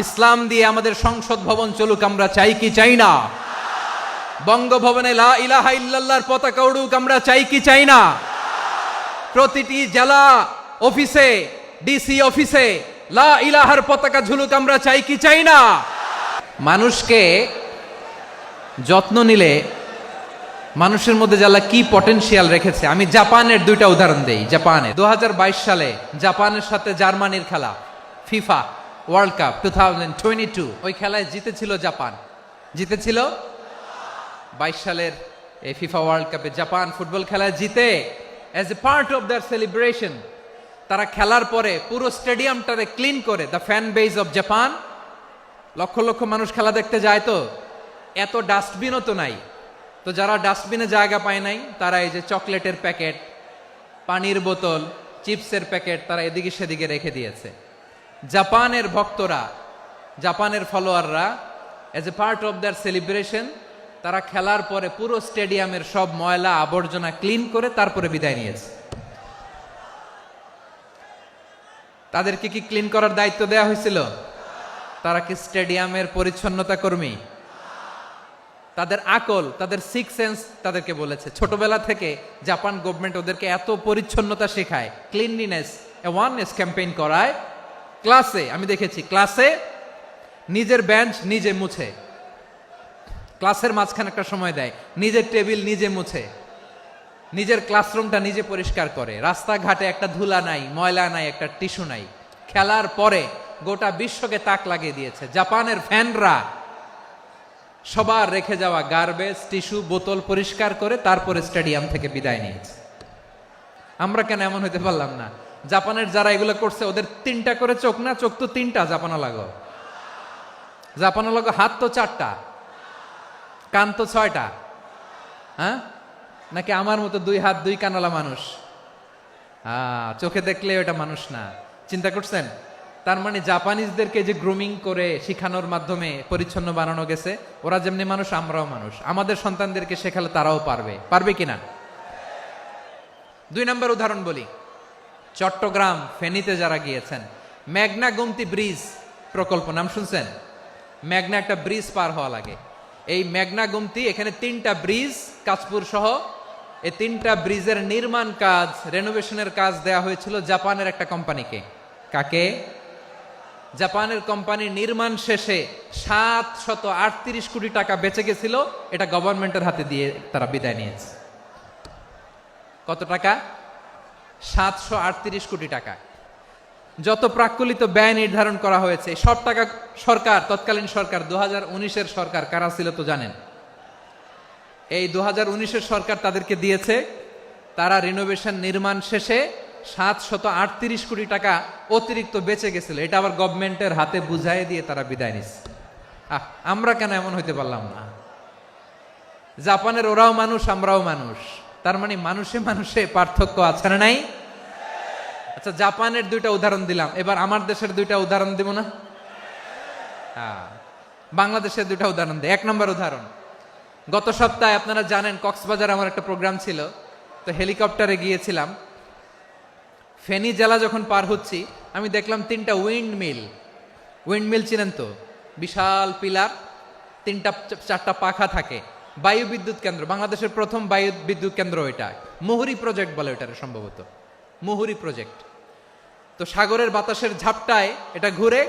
ইসলাম দিয়ে আমাদের সংসদ ভবন চলুক, আমরা চাই কি চাই না? বঙ্গভবনে লা ইলাহা ইল্লাল্লাহর পতাকা উড়ুক, আমরা চাই কি চাই না? প্রতিটি জেলা অফিসে, ডিসি অফিসে লা ইলাহার পতাকা ঝুলুক, আমরা চাই কি চাই না? মানুষকে যত্ন নিলে মানুষের মধ্যে যারা কি পটেনশিয়াল রেখেছে। আমি জাপানের দুইটা উদাহরণ দেই। জাপানে 2022 সালে জাপানের সাথে জার্মানির খেলা, ফিফা ওয়ার্ল্ড কাপ 2022, ওই খেলায় জিতেছিল জাপান। জিতেছিল 22 সালের এই ফিফা ওয়ার্ল্ড কাপে জাপান ফুটবল খেলায় জিতে। As a part of their celebration তারা খেলার পরে পুরো স্টেডিয়ামটারে ক্লিন করে, the fan base of Japan, লক্ষ লক্ষ মানুষ খেলা দেখতে যায়, তো এত ডাস্টবিনও তো নাই। তো যারা ডাস্টবিনে জায়গা পায় নাই তারা এই যে চকলেটের প্যাকেট, পানির বোতল, চিপসের প্যাকেট তারা এদিকে সেদিকে রেখে দিয়েছে। জাপানের ভক্তরা, জাপানের ফলোয়াররা as a part of their celebration তারা খেলার পরে পুরো স্টেডিয়ামের সব ময়লা আবর্জনা ক্লিন করে তারপরে বিদায় নিয়েছে। তাদেরকে কি ক্লিন করার দায়িত্ব দেওয়া হয়েছিল? তারা কি স্টেডিয়ামের পরিচ্ছন্নতা কর্মী? তাদের আকল, তাদের সিক্স সেন্স তাদেরকে বলেছে। ছোটবেলা থেকে জাপান গভর্নমেন্ট ওদেরকে এত পরিচ্ছন্নতা শেখায়, ক্লিনলিনেস অ্যাওয়ারনেস ক্যাম্পেইন করায়। ক্লাসে আমি দেখেছি, ক্লাসে নিজের বেঞ্চ নিজে মুছে, ক্লাসের মাঝখানে একটা সময় দেয়, নিজের টেবিল নিজে মুছে, নিজের ক্লাসরুমটা নিজে পরিষ্কার করে। রাস্তাঘাটে একটা ধুলা নাই, ময়লা নাই, একটা টিস্যু নাই। খেলার পরে গোটা বিশ্বকে তাক লাগিয়ে দিয়েছে। জাপানের ফ্যানরা সবার রেখে যাওয়া গার্বেজ, টিস্যু, বোতল পরিষ্কার করে তারপরে স্টেডিয়াম থেকে বিদায় নিয়েছে। আমরা কেন এমন হইতে পারলাম না? জাপানের যারা এগুলো করছে ওদের 3টা করে চোখ না? চোখ তো 3টা, জাপানা লাগো। জাপানা লাগো হাত তো 4টা, কান তো 6টা। হ্যাঁ, নাকি আমার মতো 2 হাত 2 কানওয়ালা মানুষ? চোখে দেখলে ওটা মানুষ না। চিন্তা করছেন? তার মানে জাপানিজদেরকে যে গ্রুমিং করে শিখানোর মাধ্যমে পরিচ্ছন্ন বানানো গেছে, ওরা যেমনি মানুষ আমরাও মানুষ, আমাদের সন্তানদেরকে শেখালে তারাও পারবে। পারবে কিনা? 2 নম্বর উদাহরণ বলি। চট্টগ্রাম ফেনীতে যারা গিয়েছেন, মেঘনা গোমতী ব্রিজ প্রকল্প নাম শুনছেন? মেঘনা একটা ব্রিজ পার হওয়া লাগে। এই মেঘনা গোমতী, এখানে 3টা ব্রিজ কাঁচপুর সহ, এই 3টা ব্রিজের নির্মাণ কাজ, রেনোভেশনের কাজ দেয়া হয়েছিল জাপানের একটা কোম্পানিকে। কাকে? জাপানের কোম্পানির নির্মাণ শেষে 738 কোটি টাকা বেঁচে গেছিল, এটা গভর্নমেন্টের হাতে দিয়ে তারা বিদায় নিয়েছে। কত টাকা? 738 কোটি টাকা। যত প্রাক্কলিত ব্যয় নির্ধারণ করা হয়েছে সব টাকা সরকার, তৎকালীন সরকার 2019-এর সরকার, কারা ছিল তো জানেন? এই 2019-এর সরকার তাদেরকে দিয়েছে। তারা রিনোভেশন নির্মাণ শেষে 738 কোটি টাকা অতিরিক্ত বেঁচে গেছিল, এটা আবার গভর্নমেন্টের হাতে বুঝাই দিয়ে তারা বিদায় নিচ্ছে। আমরা কেন এমন হইতে পারলাম না? জাপানের ওরাও মানুষ, আমরাও মানুষ, তার মানে মানুষে মানুষে পার্থক্য আছে না নাই? আচ্ছা, জাপানের 2টা উদাহরণ দিলাম, এবার আমার দেশের 2টা উদাহরণ দিব না? বাংলাদেশের 2টা উদাহরণ দিই। 1 নম্বর উদাহরণ, গত সপ্তাহে আপনারা জানেন কক্সবাজার আমার একটা প্রোগ্রাম ছিল, তো হেলিকপ্টারে গিয়েছিলাম। ফেনী জেলা যখন পার হচ্ছি, আমি দেখলাম 3টা উইন্ডমিল চিনেন তো? বিশাল পিলার, 3টা-4টা পাখা থাকে। বায়ু বিদ্যুৎ কেন্দ্র, বাংলাদেশের প্রথম বায়ু বিদ্যুৎ কেন্দ্র এটা। মুহুরী প্রজেক্ট বলে এটার, সম্ভবত মুহুরী প্রজেক্ট। তো সাগরের বাতাসের ঝাপটায় এটা ঘুরে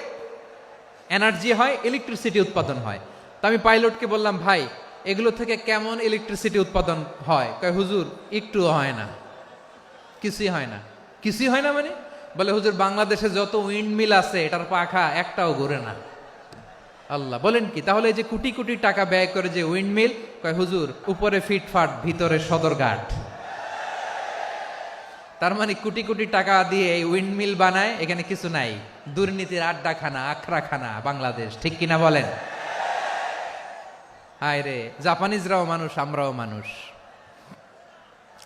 এনার্জি হয়, ইলেকট্রিসিটি উৎপাদন হয়। তো আমি পাইলটকে বললাম, ভাই এগুলো থেকে কেমন ইলেকট্রিসিটি উৎপাদন হয়? কয়, হুজুর একটু হয় না, কিছুই হয় না। কিছুই হয় না মানে? বলে, হুজুর বাংলাদেশে যত উইন্ডমিল আছে এটার পাখা একটাও ঘুরে না। আল্লাহ, বলেন কি? তাহলে এই যে কোটি কোটি টাকা ব্যয় করে যে উইন্ডমিল, কয় হুজুর উপরে ফিটফাট, ভিতরে সদরঘাট। তার মানে কোটি কোটি টাকা দিয়ে এই উইন্ডমিল বানায়, এখানে কিছু নাই। দুর্নীতির আড্ডাখানা, আখড়াখানা বাংলাদেশ, ঠিক কিনা বলেন? হায় রে, জাপানিজরাও মানুষ, আমরাও মানুষ।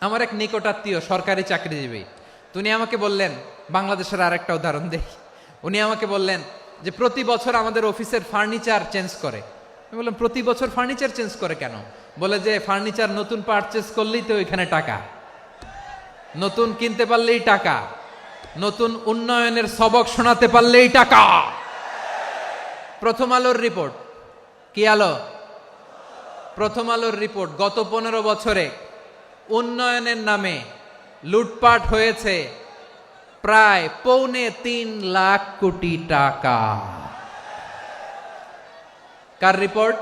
আমার এক নিকটাত্মীয় সরকারি চাকরিজীবী, উনি আমাকে বললেন, বাংলাদেশের আরেকটা উদাহরণ দেই। উনি আমাকে বললেন যে প্রতি বছর আমাদের অফিসের ফার্নিচার চেঞ্জ করে। আমি বললাম, প্রতি বছর ফার্নিচার চেঞ্জ করে কেন? বলে যে ফার্নিচার নতুন পারচেজ করলেই তো ওইখানে টাকা, নতুন কিনতে পারলেই টাকা, নতুন উন্নয়নের সবক শোনাতে পারলেই টাকা। প্রথম আলোর রিপোর্ট, কি আলো? প্রথম আলোর রিপোর্ট, গত 15 বছরে উন্নয়নের নামে লুটপাট হয়েছে প্রায় 3.25 লাখ কোটি টাকা। কার রিপোর্ট?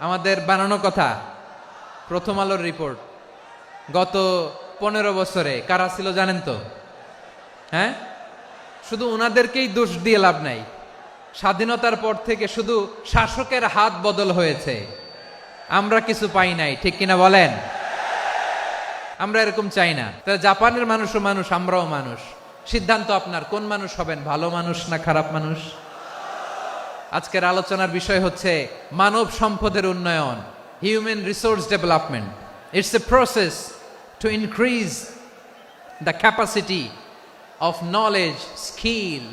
আমাদের বানানো কথা। প্রথম আলোর রিপোর্ট। গত 15 বছরে কারা ছিল জানেন তো? হ্যাঁ, শুধু ওনাদেরকেই দোষ দিয়ে লাভ নাই। স্বাধীনতার পর থেকে শুধু শাসকের হাত বদল হয়েছে, আমরা কিছু পাই নাই, ঠিক কিনা বলেন? আমরা এরকম চাই না। তাহলে জাপানের মানুষও মানুষ, আমরাও মানুষ। সিদ্ধান্ত আপনার, কোন মানুষ হবেন, ভালো মানুষ না খারাপ মানুষ? আজকের আলোচনার বিষয় হচ্ছে মানব সম্পদের উন্নয়ন, human resource development. It's a process to increase the capacity of knowledge, skill,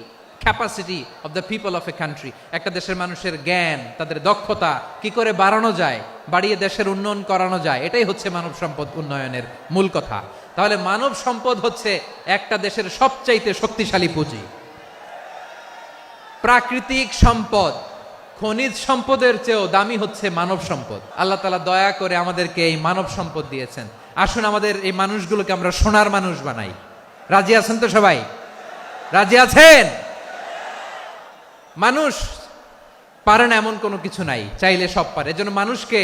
capacity of the people of a country. একটা দেশের মানুষের জ্ঞান, তাদের দক্ষতা কি করে বাড়ানো যায়, বাড়িয়ে দেশের উন্নয়ন করানো যায়, এটাই হচ্ছে মানব সম্পদ উন্নয়নের মূল কথা। তাহলে মানব সম্পদ হচ্ছে একটা দেশের সবচাইতে শক্তিশালী পুঁজি। প্রাকৃতিক সম্পদ, খনিজ সম্পদের চেয়েও দামি হচ্ছে মানব সম্পদ। আল্লাহ তাআলা দয়া করে আমাদেরকে এই মানব সম্পদ দিয়েছেন। আসুন আমাদের এই মানুষগুলোকে আমরা সোনার মানুষ বানাই। রাজি আছেন তো সবাই? রাজি আছেন? মানুষ পারে না এমন কোনো কিছু নাই, চাইলে সব পারে। এজন্য মানুষকে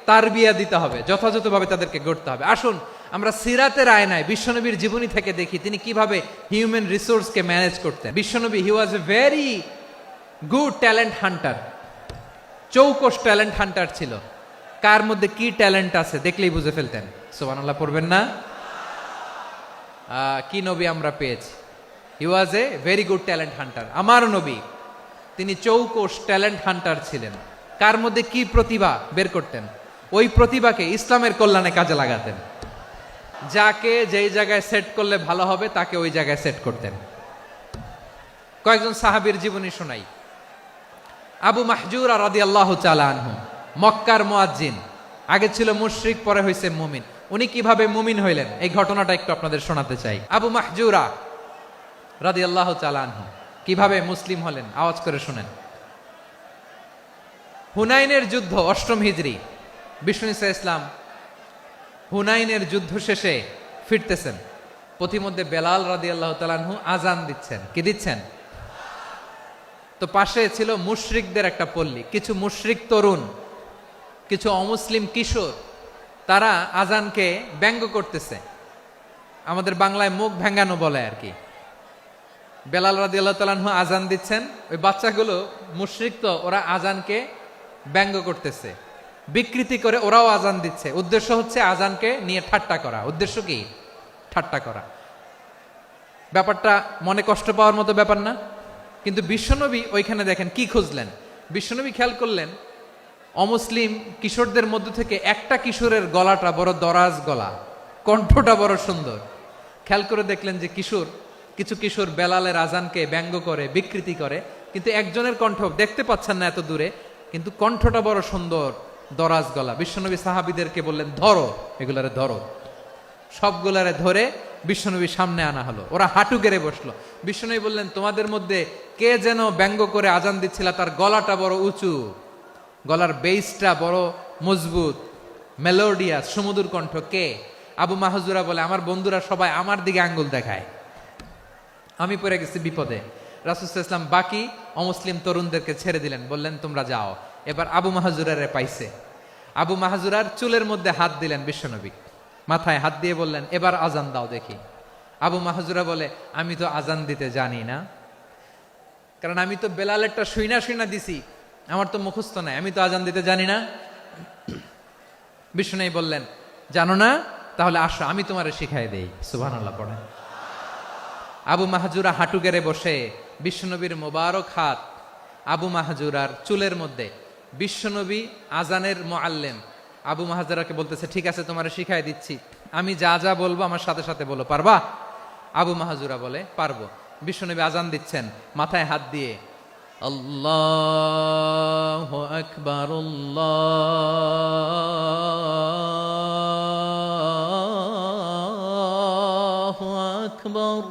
তারবিয়া দিতে হবে, যথাযথভাবে তাদেরকে গড়তে হবে। আসুন আমরা সিরাতের আয়নায় বিশ্বনবীর জীবনী থেকে দেখি তিনি কিভাবে হিউম্যান রিসোর্সকে ম্যানেজ করতেন। বিশ্বনবী, he was a very good talent hunter, চৌকস ট্যালেন্ট হান্টার ছিল। কার মধ্যে কি ট্যালেন্ট আছে দেখলেই বুঝে ফেলতেন। সুবহানাল্লাহ পড়বেন না? কি নবী আমরা পেয়েছি! He was a very good talent hunter. আমার নবী, তিনি চৌকস ট্যালেন্ট হান্টার ছিলেন। কার মধ্যে কি প্রতিভা বের করতেন, ওই প্রতিভাকে ইসলামের কল্যাণে কাজে লাগাতেন। যাকে যেই জায়গায় সেট করলে ভালো হবে তাকে ওই জায়গায় সেট করতেন। কয়েকজন সাহাবীর জীবনী শোনাই। আবু মাহজুরা রাদিয়াল্লাহু তাআলা আনহু, মক্কার মুয়াজ্জিন, আগে ছিল মুশরিক, পরে হইছে মুমিন। উনি কিভাবে মুমিন হইলেন এই ঘটনাটা একটু আপনাদের শোনাতে চাই। আবু মাহজুরা রাদিয়াল্লাহু তাআলা আনহু কিভাবে মুসলিম হলেন, আওয়াজ করে শুনেন। হুনাইনের যুদ্ধ, 8ম হিজরি, বিষ্ণু ঈসা ইসলাম হুনাইনের যুদ্ধ শেষে ফিরতেছেন। পথিমধ্যে বেলাল রাদিয়াল্লাহু তাআলা আনহু আজান দিচ্ছেন। কি দিচ্ছেন? তো পাশে ছিল মুশরিকদের একটা পল্লী, কিছু মুশরিক তরুণ, কিছু অমুসলিম কিশোর, তারা আজানকে ব্যঙ্গ করতেছে। আমাদের বাংলায় মুখ ভেঙ্গানো বলে আর কি। বেলাল রাদিয়াল্লাহু তাআলা আনহু আজান দিচ্ছেন, ওই বাচ্চাগুলো মুশরিক, তো ওরা আজানকে ব্যঙ্গ করতেছে, বিকৃতি করে ওরাও আজান দিচ্ছে। উদ্দেশ্য হচ্ছে আজানকে নিয়ে ঠাট্টা করা। উদ্দেশ্য কি? ঠাট্টা করা। ব্যাপারটা মনে কষ্ট পাওয়ার মতো ব্যাপার না? কিন্তু বিশ্বনবী ওইখানে দেখেন কি খুঁজলেন। বিশ্বনবী খেয়াল করলেন অমুসলিম কিশোরদের মধ্য থেকে একটা কিশোরের গলাটা বড় দরাজ গলা, কণ্ঠটা বড় সুন্দর। খেয়াল করে দেখলেন যে কিছু কিশোর বেলালের আজানকে ব্যঙ্গ করে, বিকৃতি করে, কিন্তু একজনের কণ্ঠ দেখতে পাচ্ছেন না এত দূরে, কিন্তু কণ্ঠটা বড় সুন্দর, দরাজ গলা। বিশ্বনবী সাহাবীদেরকে বললেন, ধরো এগুলারে, ধরো। সবগুলারে ধরে বিশ্বনবীর সামনে আনা হলো। ওরা হাঁটু গেড়ে বসলো। বিশ্বনবী বললেন, তোমাদের মধ্যে কে যেন ব্যঙ্গ করে আজান দিচ্ছিল, তার গলাটা বড় উঁচু, গলার বেসটা বড় মজবুত, মেলোডিয়াস, সুমধুর কণ্ঠ, কে? আবু মাহজুরা বলে, আমার বন্ধুরা সবাই আমার দিকে আঙ্গুল দেখায়, আমি পড়ে গেছি বিপদে। রাসূল সাল্লাল্লাহু আলাইহি ওয়াসাল্লাম বাকি অমুসলিম তরুণদেরকে ছেড়ে দিলেন, বললেন তোমরা যাও। এবার আবু মাহজুরারে পাইছে। আবু মাহজুরার চুলের মধ্যে হাত দিলেন বিশ্বনবী, মাথায় হাত দিয়ে বললেন, এবার আজান দাও দেখি। আবু মাহজুরা বলে, আমি তো আজান দিতে জানি না, কারণ আমি তো বেলালেরটা শুইনা দিছি, আমার তো মুখস্থ নাই, আমি তো আজান দিতে জানি না। বিশ্বনবী বললেন, জানো না? তাহলে আসো, আমি তোমারে শিখাই দেই। সুবহানাল্লাহ পড়ে। আবু মাহজুরা হাঁটু গেড়ে বসে, বিশ্বনবীর মোবারক হাত আবু মাহজুরার চুলের মধ্যে। বিশ্বনবী আজানের মুআল্লিম আবু মাহজুরাকে বলতেছে, ঠিক আছে তোমারে শিখাই দিচ্ছি, আমি যা যা বলবো আমার সাথে সাথে বলো, পারবা? আবু মাহজুরা বলে, পারবো। বিশ্বনবী আজান দিচ্ছেন, মাথায় হাত দিয়ে আল্লাহু আকবার, আল্লাহু আকবার।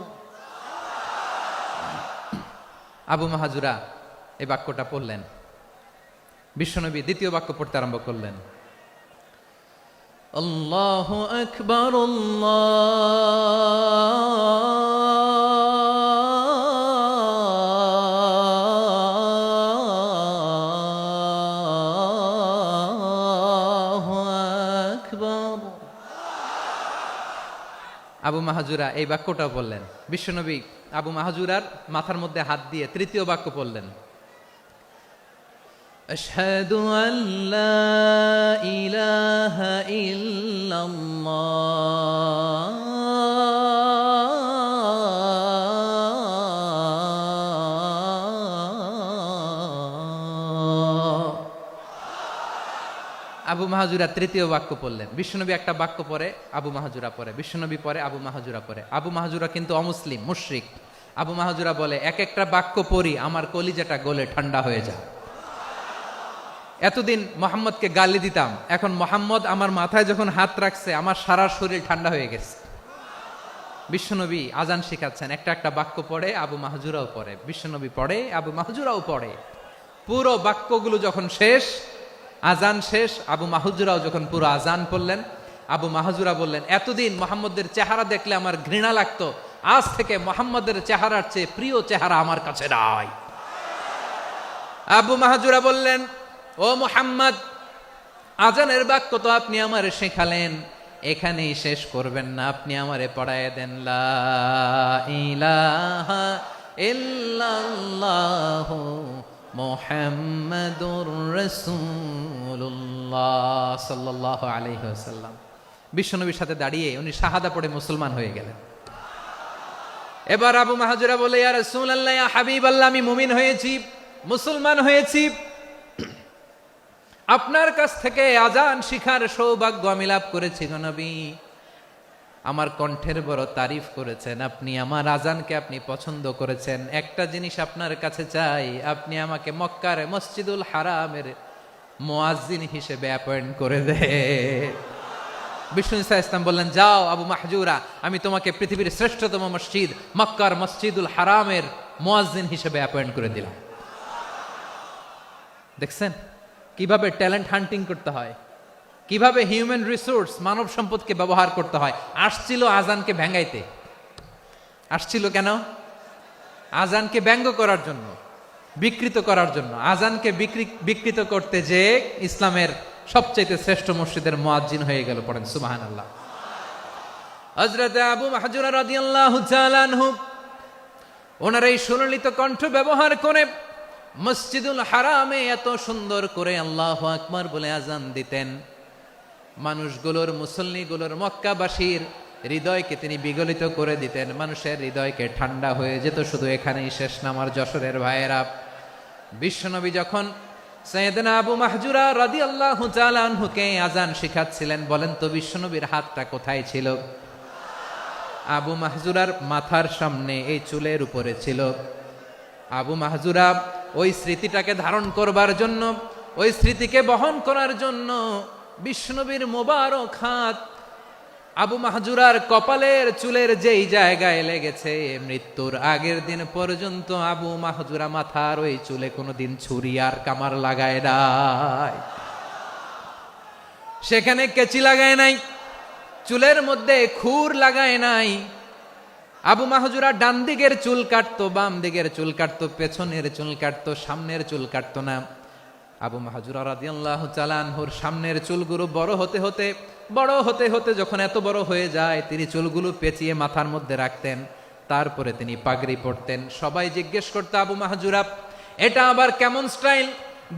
আবু মাহজুরা এই বাক্যটা পড়লেন। বিশ্বনবী দ্বিতীয় বাক্য পড়তে আরম্ভ করলেন, আল্লাহু আকবার, আল্লাহু আকবার। আবু মাহজুরা এই বাক্যটাও বললেন। বিশ্বনবী আবু মাহজুরার মাথার মধ্যে হাত দিয়ে তৃতীয় বাক্য পড়লেন, আশহাদু আল্লা ইলাহা ইল্লাল্লাহ, আবু মাহজুরা তৃতীয় বাক্য পড়লেন। বিশ্বনবী একটা বাক্য পরে আবু মাহজুরা পরে, বিশ্বনবী পরে আবু মাহজুরা পরে। আবু মাহজুরা কিন্তু অমুসলিম, মুশরিক। আবু মাহজুরা বলে, এক একটা বাক্য পড়ি আমার কলিজাটা গলে ঠান্ডা হয়ে যায়। এতদিন মোহাম্মদকে গালি দিতাম, এখন মোহাম্মদ আমার মাথায় যখন হাত রাখছে আমার সারা শরীর ঠান্ডা হয়ে গেছে। বিশ্বনবী আজান শিখাচ্ছেন, একটা একটা বাক্য পড়ে আবু মাহজুরাও পড়ে, বিশ্বনবী পড়ে আবু মাহজুরাও পড়ে। পুরো বাক্যগুলো যখন শেষ, আজান শেষ, আবু মাহজুরাও যখন পুরো আজান পড়লেন, আবু মাহজুরা বললেন, এতদিন মোহাম্মদের চেহারা দেখলে আমার ঘৃণা লাগতো, আজ থেকে মোহাম্মদের চেহারার চেয়ে প্রিয় চেহারা আমার কাছে নাই। আবু মাহজুরা বললেন, ও মুহাম্মদ, আজানের বাক্য তো আপনি আমারে শেখালেন, এখানেই শেষ করবেন না, আপনি আমারে পড়ায় দেন, লা ইলাহা ইল্লাল্লাহু মুহাম্মাদুর রাসূলুল্লাহ সাল্লাল্লাহু আলাইহি ওয়াসাল্লাম। বিশ্বনবীর সাথে দাঁড়িয়ে উনি শাহাদা পড়ে মুসলমান হয়ে গেলেন। এবার আবু মাহজুরা বলে, ইয়া রাসূলুল্লাহ, ইয়া হাবিবাল্লাহ, আমি মুমিন হয়েছি, মুসলমান হয়েছি, আপনার কাছ থেকে আজান শিখার সৌভাগ্য আমি লাভ করেছি গো নবী। আমার কণ্ঠের বড় তারিফ করেছেন, আপনি আমার আজানকে আপনি পছন্দ করেছেন। একটা জিনিস আপনার কাছে চাই, আপনি আমাকে মক্কার মসজিদুল হারামের মুয়াজ্জিন হিসেবে অ্যাপয়েন্ট করে দেন। বিষ্ণু ঈসা ইসলাম বললেন, যাও আবু মাহজুরা, আমি তোমাকে পৃথিবীর শ্রেষ্ঠতম মসজিদ মক্কার মসজিদুল হারামের মুয়াজ্জিন হিসেবে অ্যাপয়েন্ট করে দিলাম। দেখছেন কিভাবে ট্যালেন্ট হান্টিং করতে হয়, কিভাবে হিউম্যান রিসোর্স মানব সম্পদকে ব্যবহার করতে হয়। আসছিল আজানকে ভেঙ্গাইতে, আসছিল কেন? আজানকে ব্যঙ্গ করার জন্য, বিকৃত করার জন্য। আজানকে বিকৃত করতে যে ইসলামের সবচেয়ে শ্রেষ্ঠ মসজিদের মুয়াজ্জিন হয়ে গেল। পড়েন সুবহানাল্লাহ। হযরত আবু মাহজুরা রাদিয়াল্লাহু তাআলা আনহু ওনার এই সুললিত কণ্ঠ ব্যবহার করে মসজিদুল হারামে এত সুন্দর করে আল্লাহু আকবার বলে আজান দিতেন, মানুষগুলোর, মুসল্লিগুলোর, মক্কাবাসীর হৃদয়কে তিনি বিগলিত করে দিতেন। মানুষের হৃদয়কে ঠান্ডা হয়ে যেত। শুধু এখানেই শেষ না আমার যশোরের ভাইয়েরা। বিশ্বনবী যখন সাইয়েদনা আবু মাহজুরা রাদিয়াল্লাহু তাআলা আনহুকে আজান শিখাচ্ছিলেন, বলেন তো বিশ্বনবীর হাতটা কোথায় ছিল? আবু মাহজুরার মাথার সামনে, এই চুলের উপরে ছিল। আবু মাহজুরা ওই স্মৃতিটাকে ধারণ করবার জন্য, ওই স্মৃতিকে বহন করার জন্য বিশ্বনবীর মোবারক হাত আবু মাহজুরার কপালের চুলের যেই জায়গায় লেগেছে, মৃত্যুর আগের দিন পর্যন্ত আবু মাহজুরা মাথার ওই চুলে কোনোদিন ছুরি আর কামার লাগায় নাই, সেখানে কেচি লাগায় নাই, চুলের মধ্যে খুর লাগায় নাই। আবু মাহজুরা ডান দিকের চুল কাটতো, বাম দিকের চুল কাটতো, পেছনের চুল কাটতো, সামনের চুল কাটতো না। আবু মাহজুরা রাদিয়াল্লাহু তাআলা আনহুর সামনের চুলগুলো বড় হতে হতে যখন এত বড় হয়ে যায়, তিনি চুলগুলো পেঁচিয়ে মাথার মধ্যে রাখতেন। তারপরে তিনি পাগড়ি পরতেন। সবাই জিজ্ঞেস করতো, আবু মাহজুরা এটা আবার কেমন স্টাইল?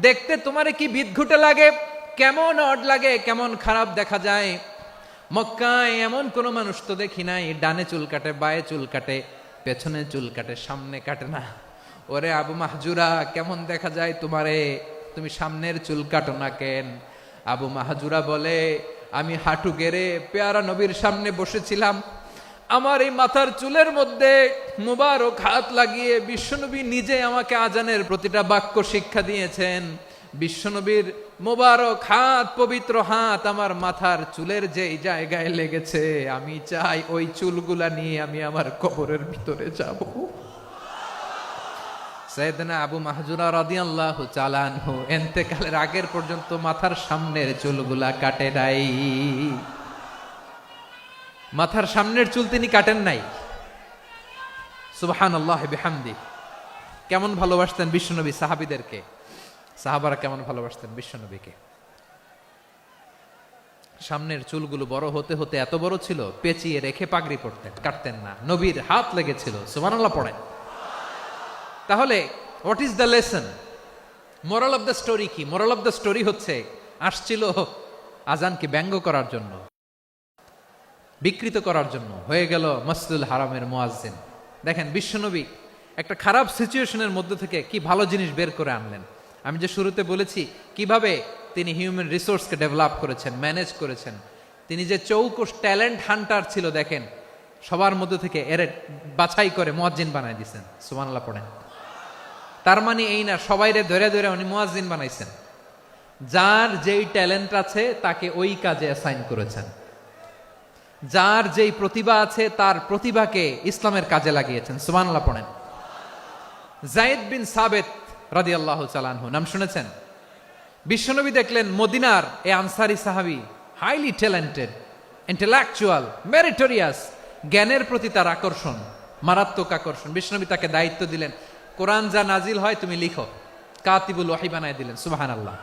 দেখতে তোমারে কি বিদঘুটে লাগে, কেমন অড লাগে, কেমন খারাপ দেখা যায়। মক্কায় এমন কোন মানুষ তো দেখি নাই, ডানে চুল কাটে, বায়ে চুল কাটে, পেছনে চুল কাটে, সামনে কাটে না। ওরে আবু মাহজুরা, কেমন দেখা যায় তোমারে, তুমি সামনের চুল কাটো না কেন? আবু মাহজুরা বলে, আমি হাঁটু গেড়ে পেয়ারা নবীর সামনে বসেছিলাম, আমার এই মাথার চুলের মধ্যে মুবারক হাত লাগিয়ে বিশ্বনবী নিজে আমাকে আজানের প্রতিটা বাক্য শিক্ষা দিয়েছেন। বিশ্বনবীর মোবারক হাত, পবিত্র হাত আমার মাথার চুলের যেই জায়গায় লেগেছে, আমি চাই ওই চুলগুলা নিয়ে আমি আমার কবরের ভিতরে যাব। সাইয়েদনা আবু মাহজুরা রাদিয়াল্লাহু তাআলা আনহু ইন্তেকালের আগের পর্যন্ত মাথার সামনের চুলগুলা কাটে নাই। মাথার সামনের চুল তিনি কাটেন নাই। সুবহানাল্লাহি বিহামদি। কেমন ভালোবাসতেন বিশ্বনবী সাহাবীদেরকে, সাহাবারা কেমন ভালোবাসতেন বিশ্বনবীকে। সামনের চুলগুলো বড় হতে হতে এত বড় ছিল, পেঁচিয়ে রেখে পাগড়ি পরতেন, কাটতেন না। নবীর হাত লেগেছিল। সুবহানাল্লাহ পড়েন। তাহলে what is the lesson, moral of the story কি? মোরাল অফ দ্য স্টোরি হচ্ছে, আসছিল আজানকে ব্যঙ্গ করার জন্য, বিকৃত করার জন্য, হয়ে গেল মসজিদুল হারামের মুয়াজ্জিন। দেখেন বিশ্বনবী একটা খারাপ সিচুয়েশনের মধ্যে থেকে কি ভালো জিনিস বের করে আনলেন। আমি যে শুরুতে বলেছি কিভাবে তিনি হিউম্যান রিসোর্সকে ডেভেলপ করেছেন, ম্যানেজ করেছেন। তিনি যে চৌকস ট্যালেন্ট হান্টার ছিল, দেখেন সবার মধ্যে থেকে এর বাছাই করে মুয়াজ্জিন বানাই দিয়েছেন। সুবহানাল্লাহ পড়েন। তার মানে এই না সবাইরে ধরে ধরে উনি মুয়াজ্জিন বানাইছেন। যার যেই ট্যালেন্ট আছে তাকে ওই কাজে অ্যাসাইন করেছেন। যার যেই প্রতিভা আছে তার প্রতিভাকে ইসলামের কাজে লাগিয়েছেন। সুবহানাল্লাহ পড়েন। যায়েদ বিন সাবিত রাদিয়াল্লাহু তাআলা আনহু নাম শুনেছেন? বিশ্বনবী দেখলেন মদিনার এই আনসারী সাহাবী হাইলি ট্যালেন্টেড, ইন্টেলেকচুয়াল, মেরিটোরিয়াস, জ্ঞানের প্রতি তার আকর্ষণ, মারাত্মক আকর্ষণ। বিশ্বনবী তাকে দায়িত্ব দিলেন, কোরআন যা নাজিল হয় তুমি লিখো, কাতিবুল ওহী বানায় দিলেন। সুবহানাল্লাহ।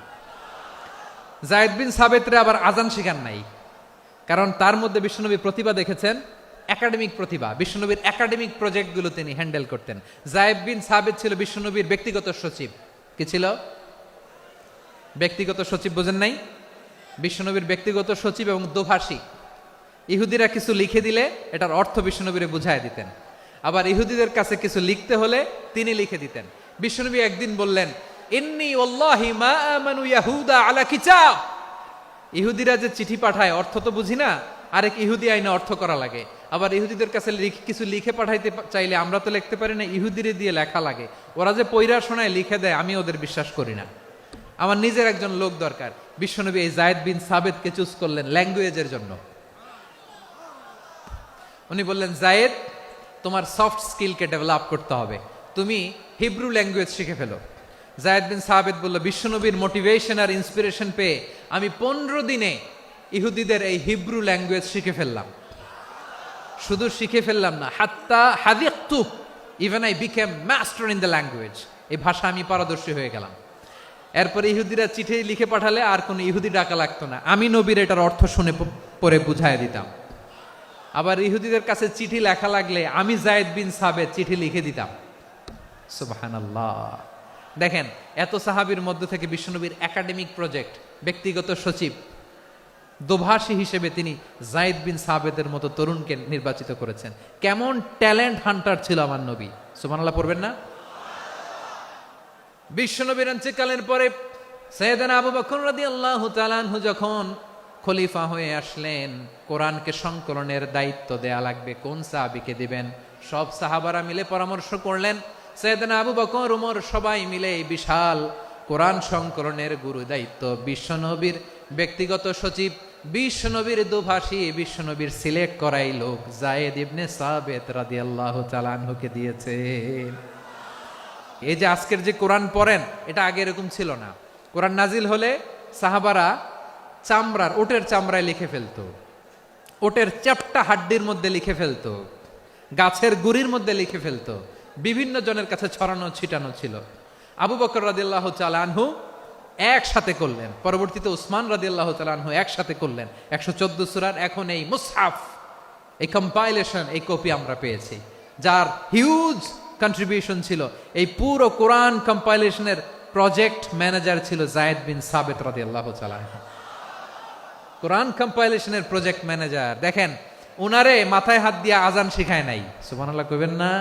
যায়েদ বিন সাবিতরে আবার আজান শেখান নাই, কারণ তার মধ্যে বিশ্বনবী প্রতিভা দেখেছেন, একাডেমিক প্রতিভা। বিশ্বনবীর একাডেমিক প্রজেক্টগুলো তিনি হ্যান্ডেল করতেন। যায়েদ বিন সাবিত ছিল বিশ্বনবীর ব্যক্তিগত সচিব। কি ছিল? ব্যক্তিগত সচিব। বোঝেন নাই? বিশ্বনবীর ব্যক্তিগত সচিব এবং দোভাষী। ইহুদিরা কিছু লিখে দিলে এটার অর্থ বিশ্বনবীরে বুঝায় দিতেন। আবার ইহুদিদের কাছে কিছু লিখতে হলে তিনি লিখে দিতেন। বিশ্বনবী একদিন বললেন, ইন্নী ওয়াল্লাহি মা আমানু ইয়াহুদা আলা কিতাব। ইহুদিরা যে চিঠি পাঠায় অর্থ তো বুঝি না, আরেক ইহুদি আইনে অর্থ করা লাগে। আবার ইহুদিদের কাছে কিছু লিখে পাঠাইতে চাইলে আমরা তো লিখতে পারি না, ইহুদিরে দিয়ে লেখা লাগে। ওরা যে পইরা শোনায় লিখে দেয়, আমি ওদের বিশ্বাস করি না। আমার নিজের একজন লোক দরকার। বিশ্বনবী এই যায়েদ বিন সাবেতকে চুজ করলেন ল্যাঙ্গুয়েজের জন্য। উনি বললেন, যায়েদ, তোমার সফট স্কিলকে ডেভেলপ করতে হবে, তুমি হিব্রু ল্যাঙ্গুয়েজ শিখে ফেলো। যায়েদ বিন সাবেত বলল, বিশ্বনবীর মোটিভেশন আর ইন্সপিরেশন পেয়ে আমি 15 দিনে ইহুদিদের এই হিব্রু ল্যাঙ্গুয়েজ শিখে ফেললাম। শুধু শিখে ফেললাম না, হাত্তা হাদিকতু, even I became master in the language. এই ভাষা আমি পারদর্শী হয়ে গেলাম। এরপরে ইহুদিরা চিঠি লিখে পাঠালে আর কোনো ইহুদি ডাকা লাগতো না, আমি নবীর এটার অর্থ শুনে পরে বুঝাই দিতাম। আবার ইহুদিদের কাছে চিঠি লেখা লাগলে আমি যায়েদ বিন সাবেত চিঠি লিখে দিতাম। সুবহানাল্লাহ। দেখেন, এত সাহাবীর মধ্য থেকে বিশ্বনবীর একাডেমিক প্রজেক্ট, ব্যক্তিগত সচিব, দোভাষী হিসেবে তিনি যায়েদ বিন সাবেতের মতো তরুণকে নির্বাচিত করেছেন। কেমন ট্যালেন্ট হান্টার ছিল আমার নবী! সুবহানাল্লাহ পড়বেন না? বিশ্বনবীর ইন্তেকালের পরে সাইয়েদনা আবু বকর রাদিয়াল্লাহু তাআলা আনহু যখন খলিফা হয়ে আসলেন, কোরআনকে সংকলনের দায়িত্ব দেয়া লাগবে, কোন সাহাবীকে দিবেন? সব সাহাবারা মিলে পরামর্শ করলেন। সাইয়েদনা আবু বকর, ওমর সবাই মিলে এই বিশাল কোরআন সংকলনের গুরু দায়িত্ব বিশ্বনবীর ব্যক্তিগত সচিব, বিশ্বনবীর দোভাষী, বিশ্বনবীর সিলেক্ট করাই লোক যায়েদ ইবনে সাবেত রাদিয়াল্লাহু তাআলা আনহুকে দিয়েছে। এই যে আজকের যে কোরআন পড়েন, এটা আগে এরকম ছিল না। কোরআন নাজিল হলে সাহাবারা চামড়ার, ওটের চামড়ায় লিখে ফেলতো, ওটের চ্যাপ্টা হাড্ডির মধ্যে লিখে ফেলতো, গাছের গুড়ির মধ্যে লিখে ফেলতো, বিভিন্ন জনের কাছে ছড়ানো ছিটানো ছিল। আবু বকর রাদিয়াল্লাহু তাআলা আনহু একসাথে করলেন, পরবর্তীতে উসমান রাদিয়াল্লাহু তাআলা আনহু একসাথে করলেন। 114 সূরার এখন এই মুসহাফ, এই কম্পাইলেশন, এই কপি আমরা পেয়েছি, যার হিউজ কন্ট্রিবিউশন ছিল। এই পুরো কোরআন কম্পাইলেশনের প্রজেক্ট ম্যানেজার ছিল যায়েদ বিন সাবেত রাদিয়াল্লাহু তাআলা। কোরআন কম্পাইলেশনের প্রজেক্ট ম্যানেজার। দেখেন, উনারে মাথায় হাত দিয়ে আজান শিখায় নাই। সুবহানাল্লাহ কইবেন না?